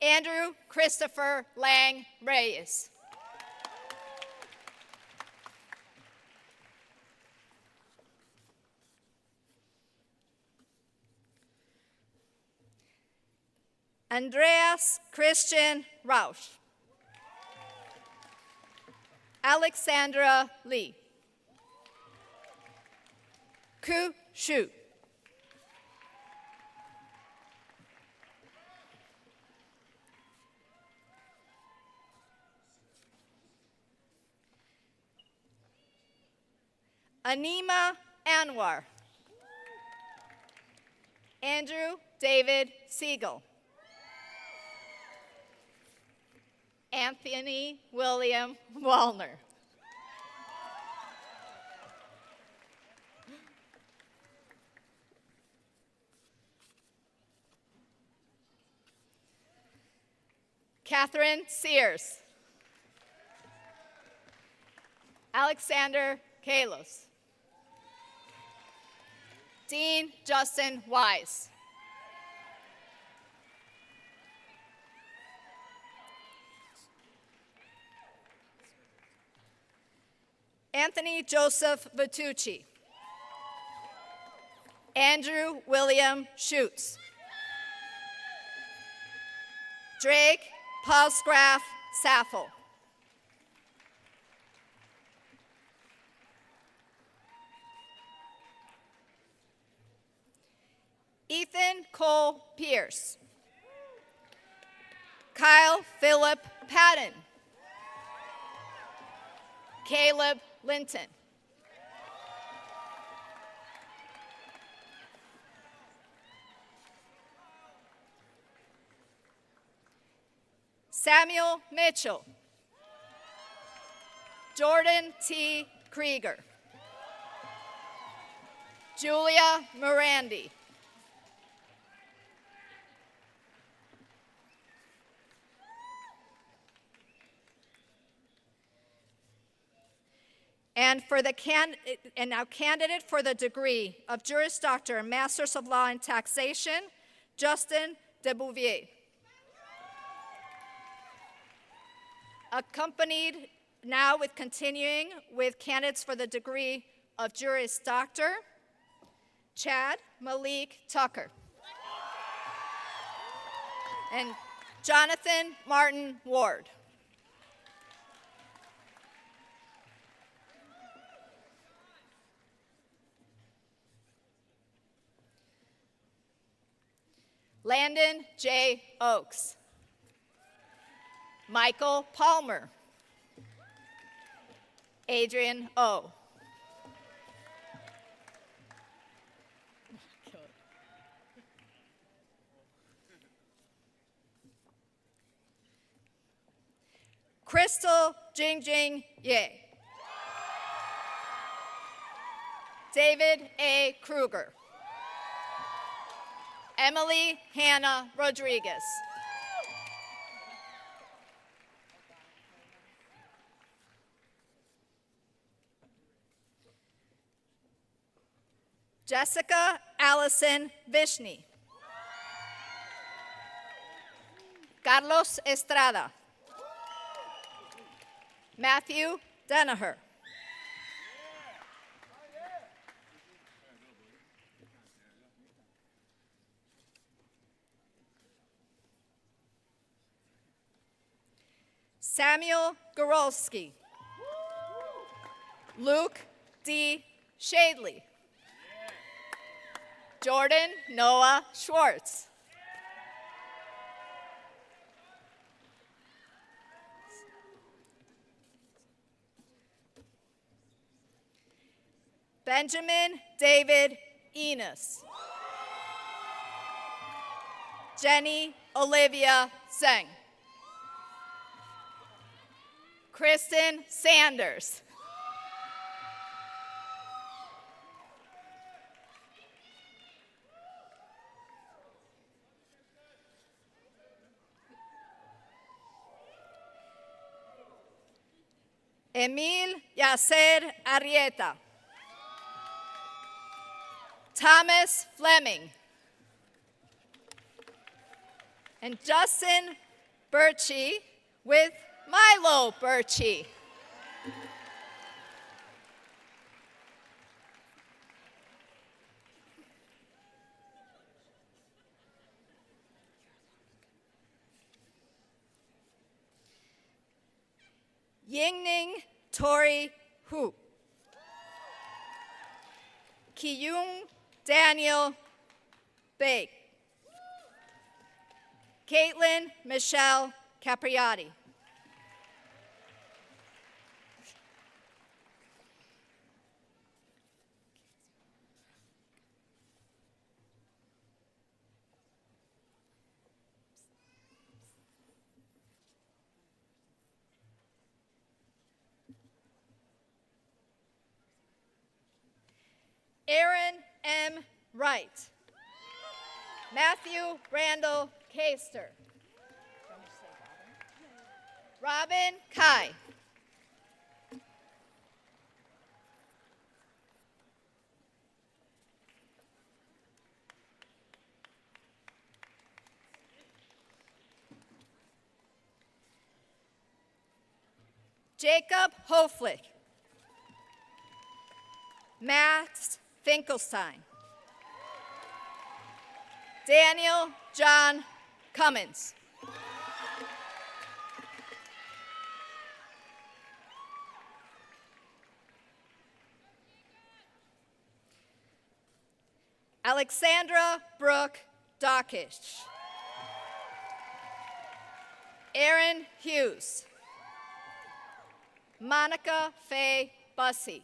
H: Andrew Christopher Lang Reyes. Andreas Christian Rausch. Alexandra Lee. Ku Shu. Anima Anwar. Andrew David Siegel. Anthony William Wallner. Catherine Sears. Alexander Kalos. Dean Justin Wise. Anthony Joseph Vitucci. Andrew William Schutz. Drake Palsgraf Saffel. Ethan Cole Pierce. Kyle Philip Patton. Caleb Linton. Samuel Mitchell. Jordan T. Krieger. Julia Morandi. And now candidate for the degree of Juris Doctor and Masters of Law in Taxation, Justin DeBouvier. Accompanied now with continuing with candidates for the degree of Juris Doctor, Chad Malik Tucker. And Jonathan Martin Ward. Landon J. Oakes. Michael Palmer. Adrian O. Crystal Jingjing Ye. David A. Kruger. Emily Hannah Rodriguez. Jessica Allison Vishny. Carlos Estrada. Matthew Danaher. Samuel Gorolski. Luke D. Shadley. Jordan Noah Schwartz. Benjamin David Enos. Jenny Olivia Zeng. Kristen Sanders. Emil Yacer Arrieta. Thomas Fleming. And Justin Birchie with Milo Birchie. Yingning Tori Hu. Kiyung Daniel Bake. Caitlin Michelle Capriati. Aaron M. Wright. Matthew Randall Caster. Robin Kai. Jacob Hoflich. Max Finkelstein. Daniel John Cummins. Alexandra Brooke Dockish. Aaron Hughes. Monica Faye Bussey.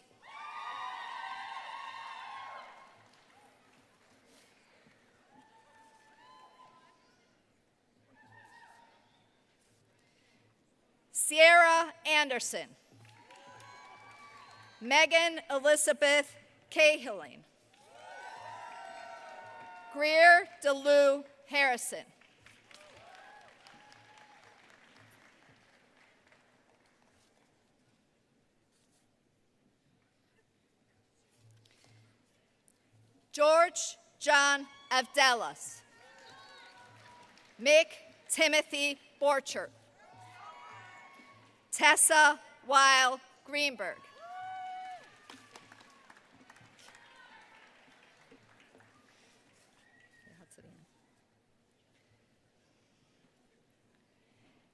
H: Sierra Anderson. Megan Elizabeth Cahill. Greer DeLu Harrison. George John Avdelas. Mick Timothy Borchert. Tessa Weil Greenberg.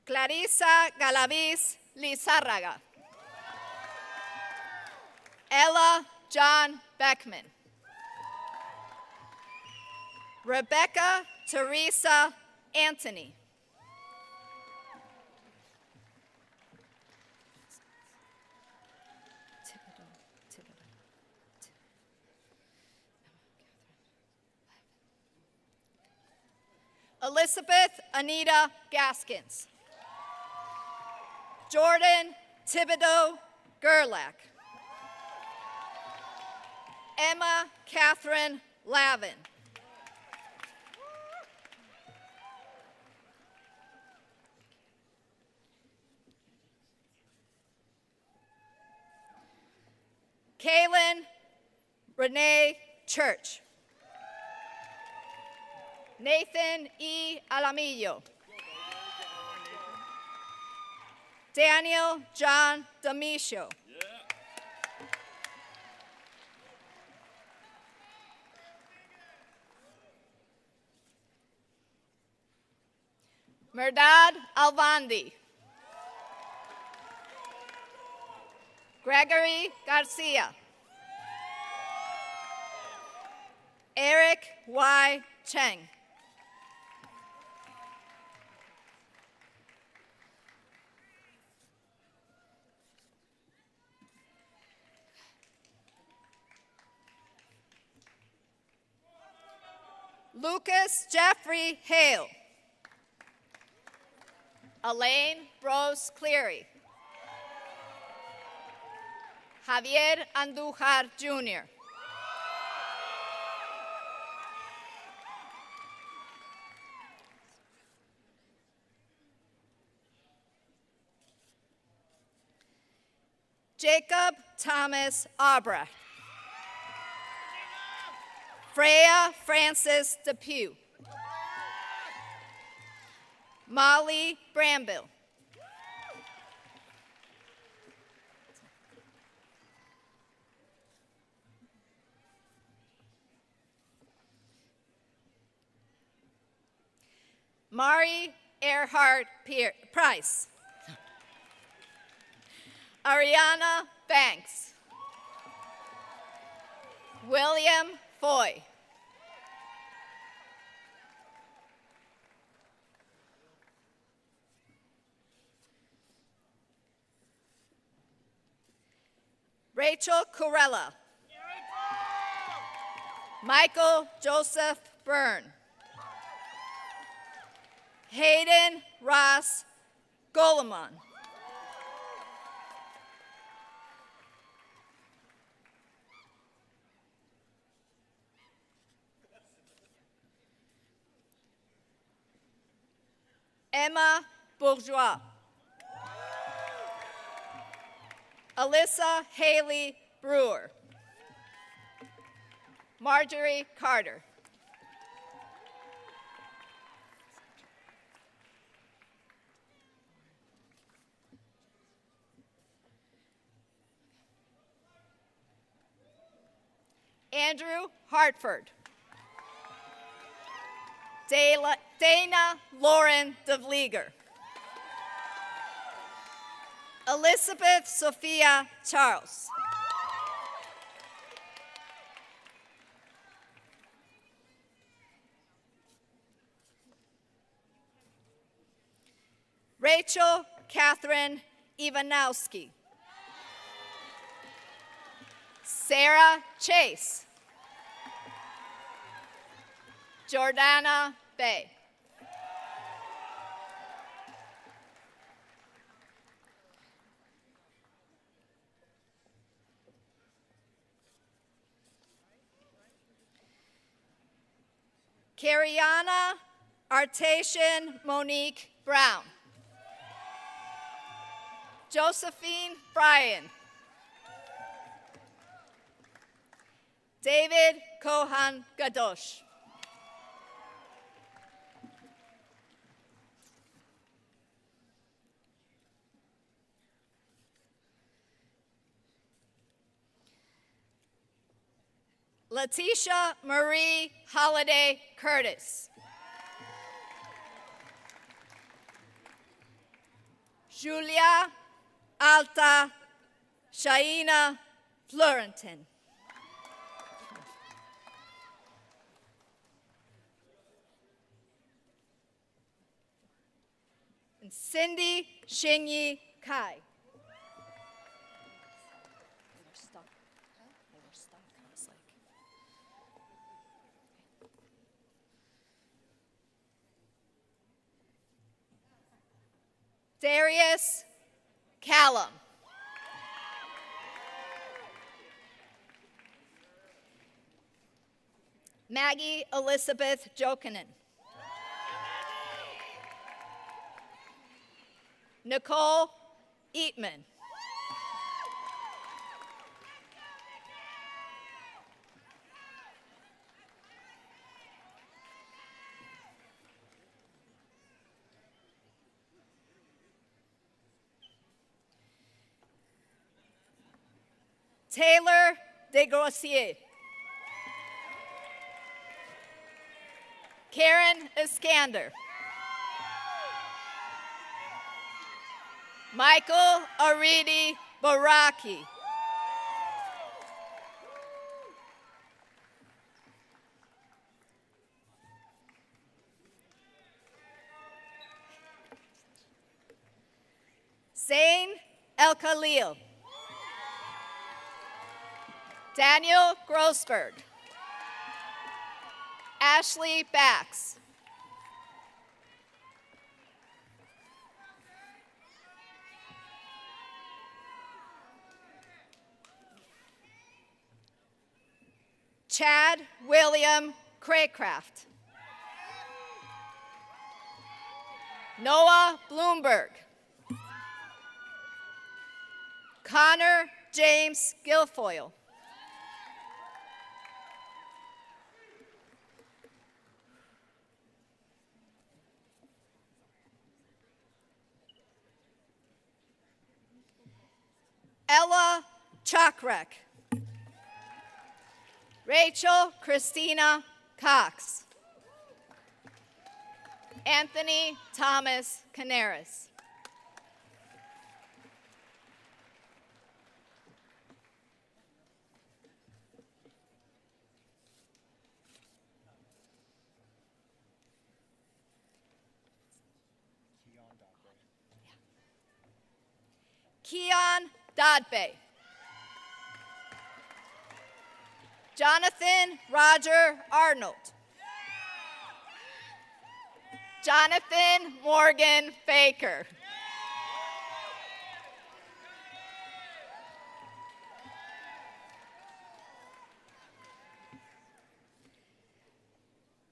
H: Clarissa Galaviz Lizárraga. Ella John Beckman. Rebecca Teresa Anthony. Elizabeth Anita Gaskins. Jordan Thibodeau Gerlach. Emma Catherine Lavin. Kaylin Renee Church. Nathan E. Alamillo. Daniel John D'Amicio. Merdad Alvandi. Gregory Garcia. Eric Y. Cheng. Lucas Jeffrey Hale. Elaine Rose Cleary. Javier Andujar Jr. Jacob Thomas Albrecht. Freya Frances Depew. Molly Brambill. Mari Earhart Price. Ariana Banks. William Foy. Rachel Corella. Michael Joseph Byrne. Hayden Ross Goleman. Emma Bourgeois. Alyssa Haley Brewer. Marjorie Carter. Andrew Hartford. Dana Lauren DeVlieger. Elizabeth Sophia Charles. Rachel Catherine Ivanowski. Sarah Chase. Jordana Bay. Cariana Artasian Monique Brown. Josephine Bryan. David Kohan Gadosh. Letitia Marie Holiday Curtis. Julia Alta Shaina Florentin. And Cindy Xingyi Kai. Darius Callum. Maggie Elizabeth Jokinen. Nicole Eatman. Taylor DeGrossier. Karen Iskander. Michael Aridi Baraki. Zain El Khalil. Daniel Grossberg. Ashley Bax. Chad William Craycraft. Noah Bloomberg. Connor James Guilfoyle. Ella Chakrek. Rachel Christina Cox. Anthony Thomas Canaris. Keon Dodbey. Jonathan Roger Arnold. Jonathan Morgan Baker.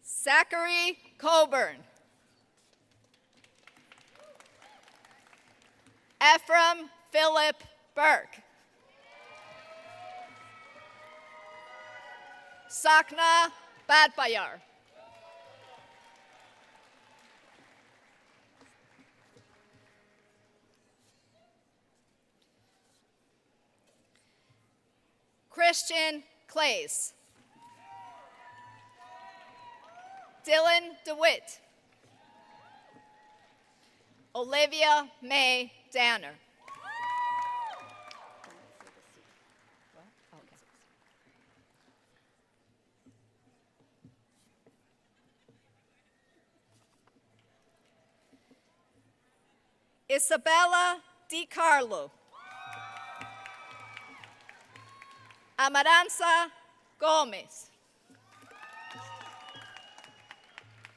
H: Zachary Coburn. Ephraim Philip Burke. Sakna Badbayar. Christian Clays. Dylan DeWitt. Olivia May Danner. Isabella DiCarlo. Amaranza Gomez.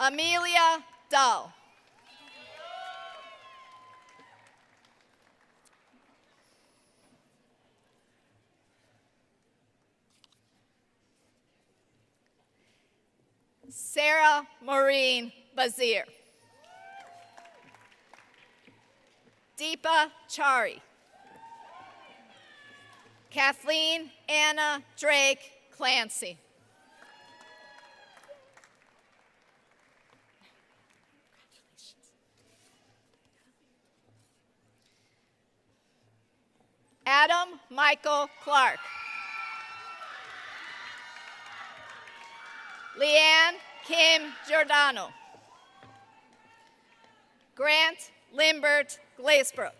H: Amelia Dahl. Sarah Maureen Bazir. Deepa Chari. Kathleen Anna Drake Clancy. Adam Michael Clark. Leanne Kim Giordano. Grant Limbert Glazebrook.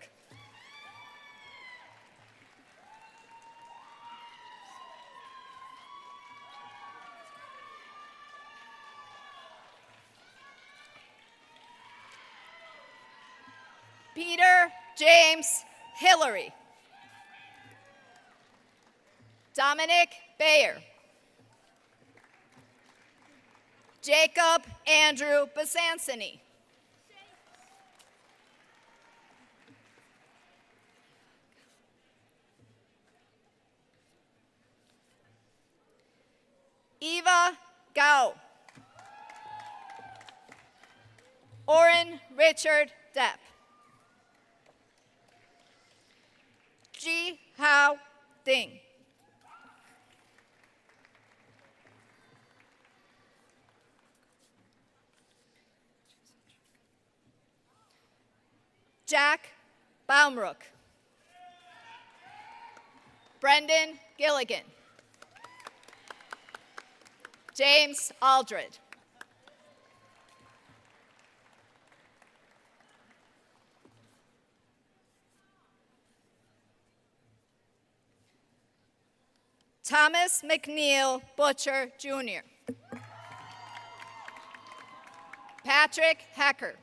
H: Peter James Hillary. Dominic Bayer. Jacob Andrew Basansini. Eva Gao. Oren Richard Depp. Ji Hao Ding. Jack Baumruck. Brendan Gilligan. James Aldred. Thomas McNeil Butcher, Jr. Patrick Hecker.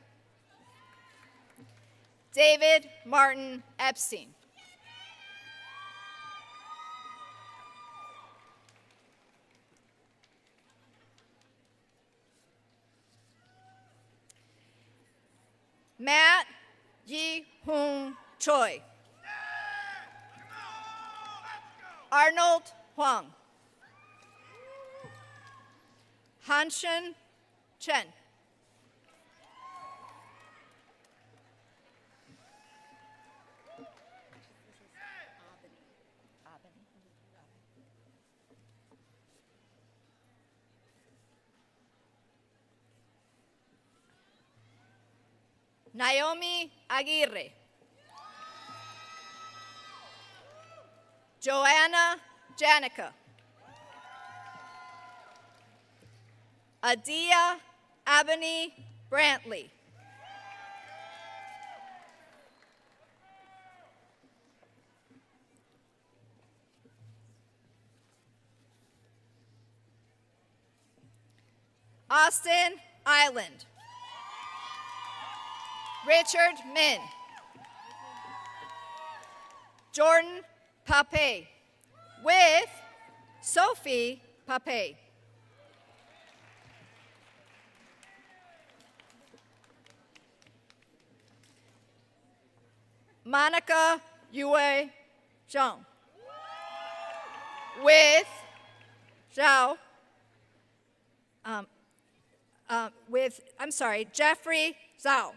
H: David Martin Epstein. Matt Yi-Hoon Choi. Arnold Huang. Hanshen Chen. Naomi Aguirre. Joanna Janica. Adia Abney Brantley. Austin Island. Richard Min. Jordan Pape with Sophie Pape. Monica Yue Zhang with Zhao Jeffrey Zhao.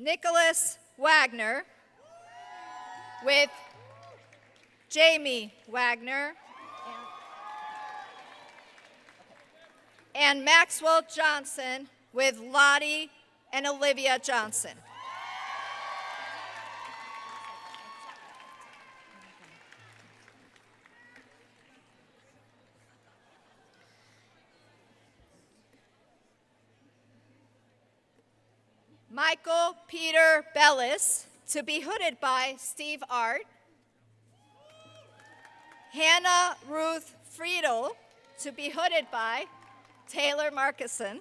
H: Nicholas Wagner with Jamie Wagner and Maxwell Johnson with Lottie and Olivia Johnson. Michael Peter Bellis, to be hooded by Steve Art. Hannah Ruth Friedel, to be hooded by Taylor Markison.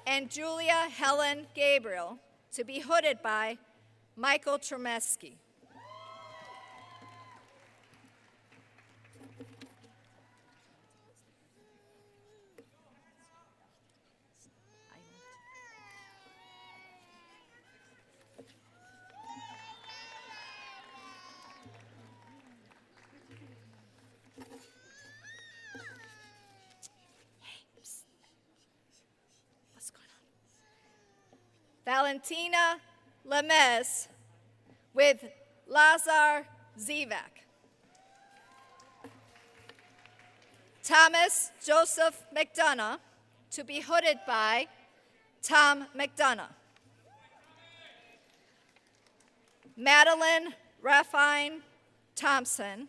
H: And Julia Helen Gabriel, to be hooded by Michael Tremesky. Valentina Lemez with Lazar Zivak. Thomas Joseph McDonough, to be hooded by Tom McDonough. Madeline Raffine Thompson,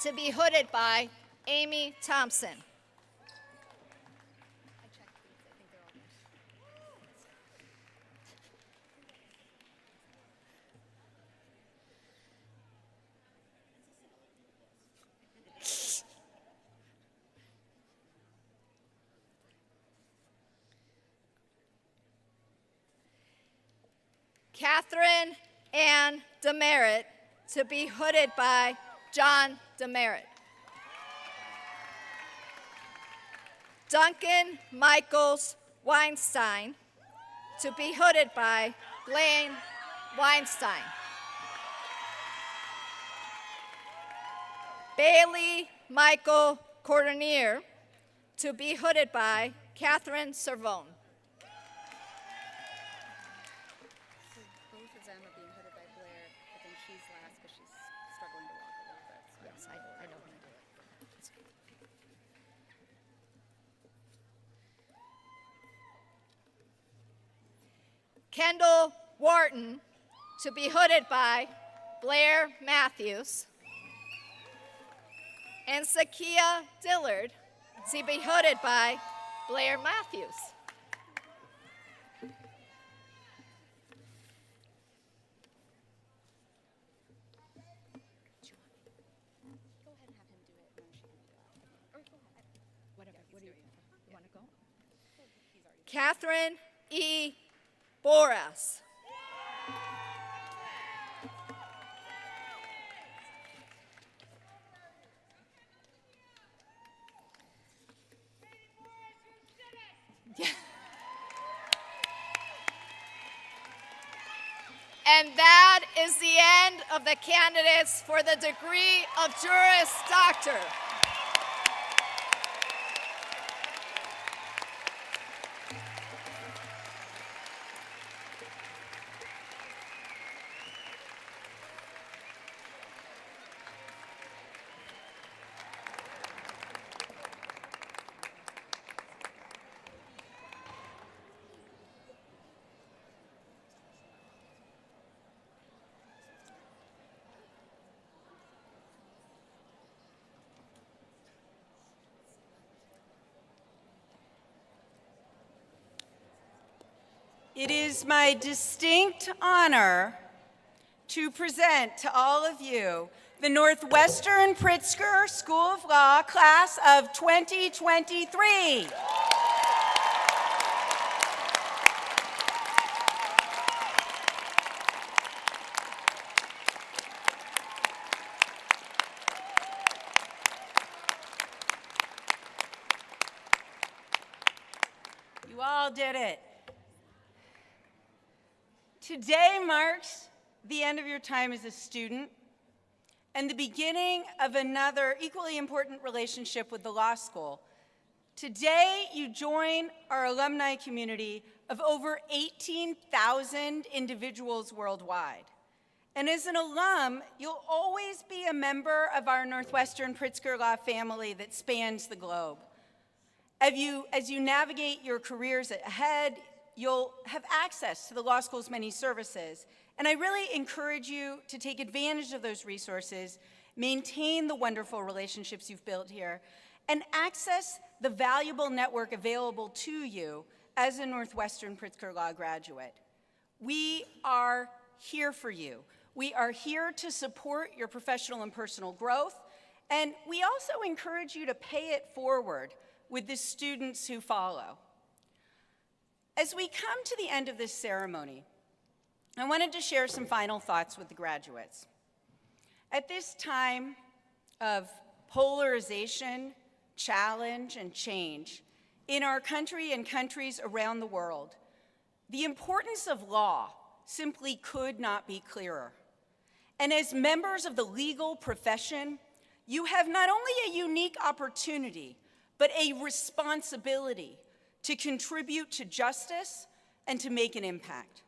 H: to be hooded by Amy Thompson. Catherine Ann Demerit, to be hooded by John Demerit. Duncan Michaels Weinstein, to be hooded by Blaine Weinstein. Bailey Michael Cordonier, to be hooded by Catherine Servone.
A: Both of them are being hooded by Blair, but then she's last because she's struggling to walk a little bit.
H: Yes, I know when to do it. Kendall Wharton, to be hooded by Blair Matthews. And Sakia Dillard, to be hooded by Blair Matthews.
A: Go ahead and have him do it, and then she can do it. Or go ahead.
H: Whatever. What do you want to go? Catherine E. Boras. And that is the end of the candidates for the degree of Juris Doctor.
A: It is my distinct honor to present to all of you the Northwestern Pritzker School of Law class of 2023. You all did it. Today marks the end of your time as a student and the beginning of another equally important relationship with the law school. Today, you join our alumni community of over 18,000 individuals worldwide. And as an alum, you'll always be a member of our Northwestern Pritzker Law family that spans the globe. As you navigate your careers ahead, you'll have access to the law school's many services. And I really encourage you to take advantage of those resources, maintain the wonderful relationships you've built here, and access the valuable network available to you as a Northwestern Pritzker Law graduate. We are here for you. We are here to support your professional and personal growth, and we also encourage you to pay it forward with the students who follow. As we come to the end of this ceremony, I wanted to share some final thoughts with the graduates. At this time of polarization, challenge, and change in our country and countries around the world, the importance of law simply could not be clearer. And as members of the legal profession, you have not only a unique opportunity, but a responsibility to contribute to justice and to make an impact.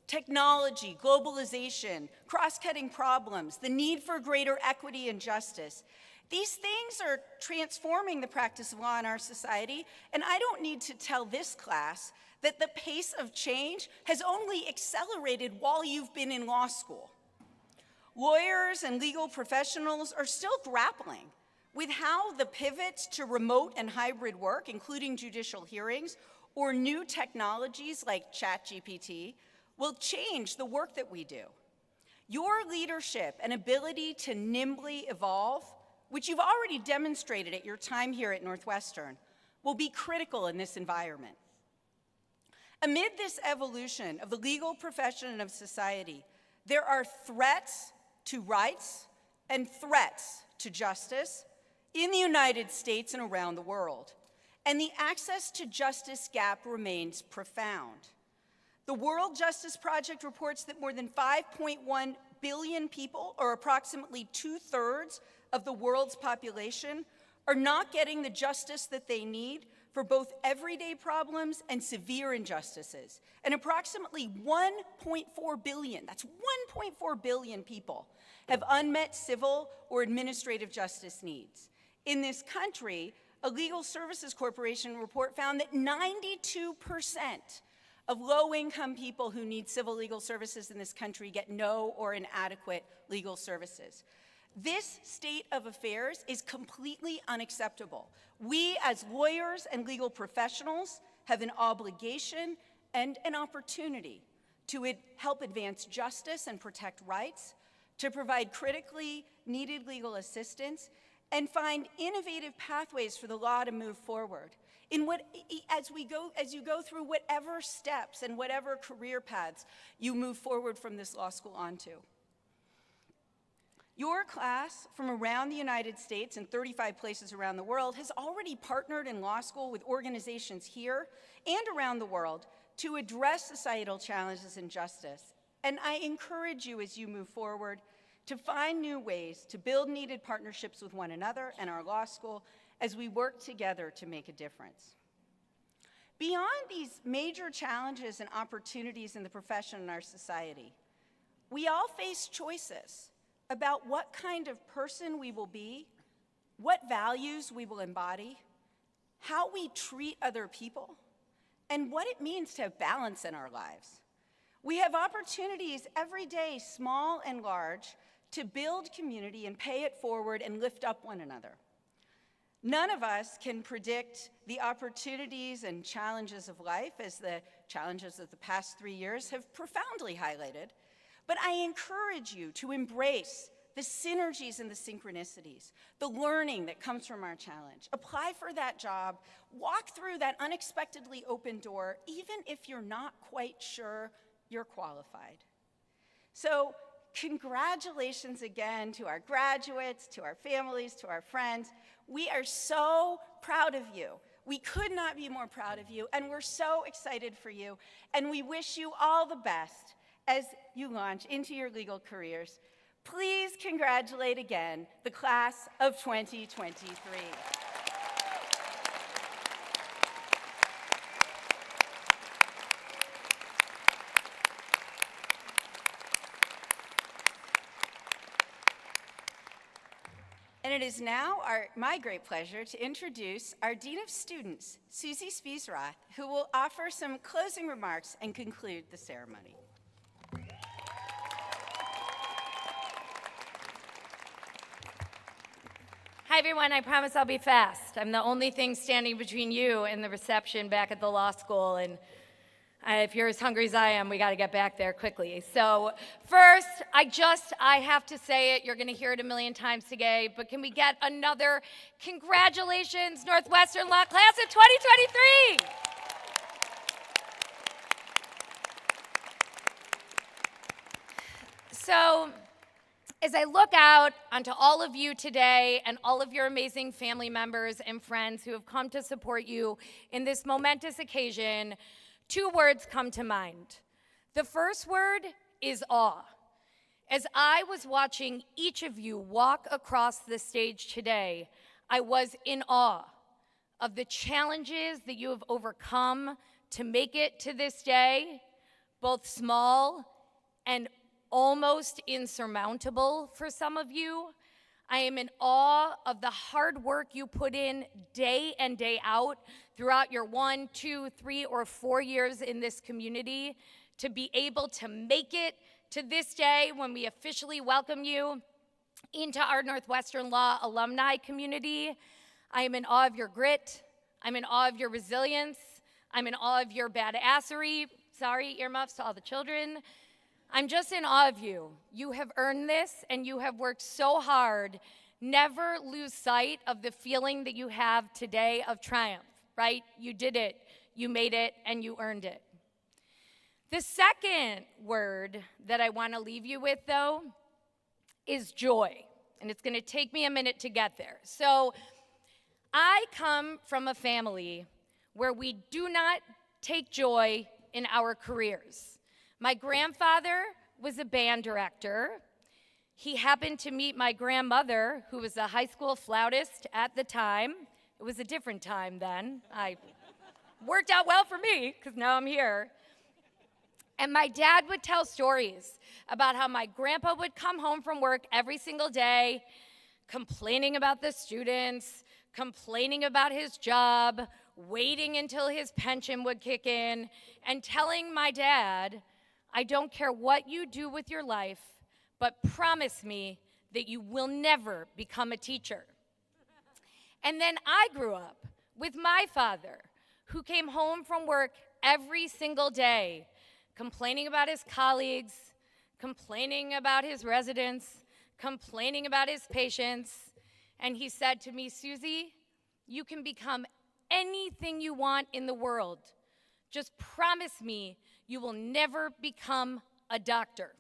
A: Technology, globalization, cross-cutting problems, the need for greater equity and justice, these things are transforming the practice of law in our society, and I don't need to tell this class that the pace of change has only accelerated while you've been in law school. Lawyers and legal professionals are still grappling with how the pivots to remote and hybrid work, including judicial hearings, or new technologies like ChatGPT, will change the work that we do. Your leadership and ability to nimbly evolve, which you've already demonstrated at your time here at Northwestern, will be critical in this environment. Amid this evolution of the legal profession and of society, there are threats to rights and threats to justice in the United States and around the world. And the access to justice gap remains profound. The World Justice Project reports that more than 5.1 billion people, or approximately 2/3 of the world's population are not getting the justice that they need for both everyday problems and severe injustices. And approximately 1.4 billion, that's 1.4 billion people, have unmet civil or administrative justice needs. In this country, a Legal Services Corporation report found that 92% of low-income people who need civil legal services in this country get no or inadequate legal services. This state of affairs is completely unacceptable. We, as lawyers and legal professionals, have an obligation and an opportunity to help advance justice and protect rights, to provide critically needed legal assistance, and find innovative pathways for the law to move forward. As you go through whatever steps and whatever career paths you move forward from this law school onto. Your class from around the United States and 35 places around the world has already partnered in law school with organizations here and around the world to address societal challenges and justice. And I encourage you as you move forward to find new ways to build needed partnerships with one another and our law school as we work together to make a difference. Beyond these major challenges and opportunities in the profession and our society, we all face choices about what kind of person we will be, what values we will embody, how we treat other people, and what it means to have balance in our lives. We have opportunities every day, small and large, to build community and pay it forward and lift up one another. None of us can predict the opportunities and challenges of life, as the challenges of the past 3 years have profoundly highlighted, but I encourage you to embrace the synergies and the synchronicities, the learning that comes from our challenge. Apply for that job, walk through that unexpectedly open door, even if you're not quite sure you're qualified. So, congratulations again to our graduates, to our families, to our friends. We are so proud of you. We could not be more proud of you, and we're so excited for you, and we wish you all the best as you launch into your legal careers. Please congratulate again the class of 2023. And it is now my great pleasure to introduce our Dean of Students, Susie Spiesroth, who will offer some closing remarks and conclude the ceremony.
I: Hi, everyone. I promise I'll be fast. I'm the only thing standing between you and the reception back at the law school, and if you're as hungry as I am, we got to get back there quickly. So first, I have to say it. You're going to hear it a million times today, but can we get another congratulations, Northwestern Law Class of 2023? So, as I look out onto all of you today and all of your amazing family members and friends who have come to support you in this momentous occasion, 2 words come to mind. The first word is awe. As I was watching each of you walk across the stage today, I was in awe of the challenges that you have overcome to make it to this day, both small and almost insurmountable for some of you. I am in awe of the hard work you put in day and day out throughout your 1, 2, 3, or 4 years in this community to be able to make it to this day when we officially welcome you into our Northwestern Law alumni community. I am in awe of your grit. I'm in awe of your resilience. I'm in awe of your badassery. Sorry, earmuffs to all the children. I'm just in awe of you. You have earned this, and you have worked so hard. Never lose sight of the feeling that you have today of triumph, right? You did it, you made it, and you earned it. The second word that I want to leave you with, though, is joy. And it's going to take me a minute to get there. So I come from a family where we do not take joy in our careers. My grandfather was a band director. he happened to meet my grandmother, who was a high school flautist at the time. It was a different time then. I worked out well for me, because now I'm here. And my dad would tell stories about how my grandpa would come home from work every single day, complaining about the students, complaining about his job, waiting until his pension would kick in, and telling my dad, I don't care what you do with your life, but promise me that you will never become a teacher. And then I grew up with my father, who came home from work every single day, complaining about his colleagues, complaining about his residents, complaining about his patients. And he said to me, Susie, you can become anything you want in the world. Just promise me you will never become a doctor.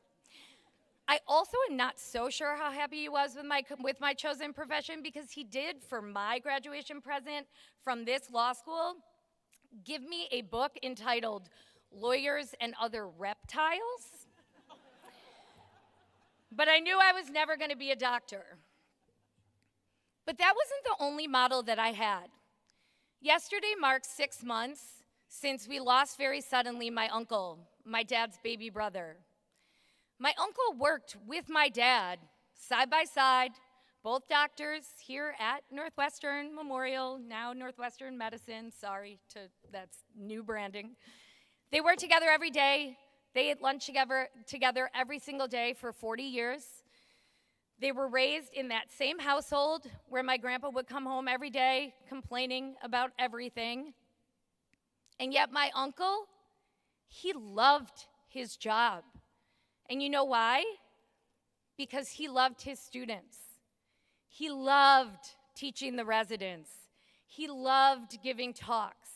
I: I also am not so sure how happy he was with my chosen profession, because he did, for my graduation present from this law school, give me a book entitled Lawyers and Other Reptiles. But I knew I was never going to be a doctor. But that wasn't the only model that I had. Yesterday marks 6 months since we lost very suddenly my uncle, my dad's baby brother. My uncle worked with my dad, side by side, both doctors here at Northwestern Memorial, now Northwestern Medicine. Sorry, that's new branding. They worked together every day. They ate lunch together every single day for 40 years. They were raised in that same household where my grandpa would come home every day complaining about everything. And yet my uncle, he loved his job. And you know why? Because he loved his students. He loved teaching the residents. He loved giving talks.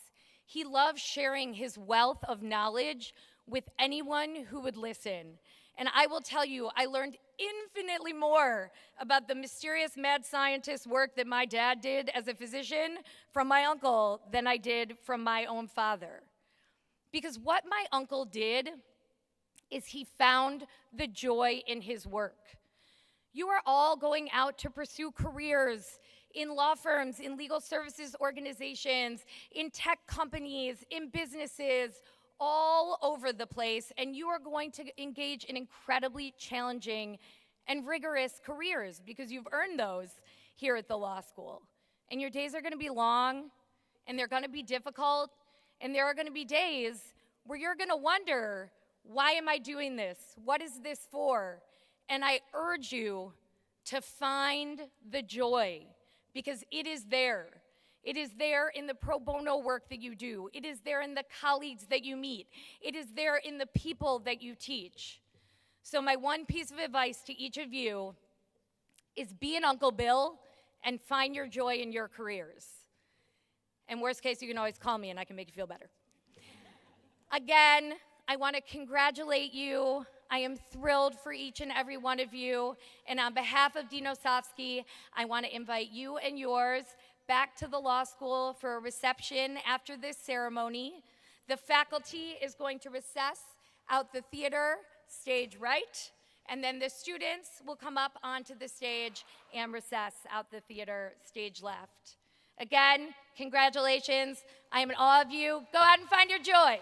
I: He loved sharing his wealth of knowledge with anyone who would listen. And I will tell you, I learned infinitely more about the mysterious mad scientist work that my dad did as a physician from my uncle than I did from my own father. Because what my uncle did is he found the joy in his work. You are all going out to pursue careers in law firms, in legal services organizations, in tech companies, in businesses, all over the place, and you are going to engage in incredibly challenging and rigorous careers because you've earned those here at the law school. And your days are going to be long, and they're going to be difficult, and there are going to be days where you're going to wonder, why am I doing this? What is this for? And I urge you to find the joy, because it is there. It is there in the pro bono work that you do. It is there in the colleagues that you meet. It is there in the people that you teach. So my one piece of advice to each of you is be an Uncle Bill and find your joy in your careers. And worst case, you can always call me and I can make you feel better. Again, I want to congratulate you. I am thrilled for each and every one of you. And on behalf of Dean Osofsky, I want to invite you and yours back to the law school for a reception after this ceremony. The faculty is going to recess out the theater, stage right, and then the students will come up onto the stage and recess out the theater, stage left. Again, congratulations. I am in awe of you. Go out and find your joy.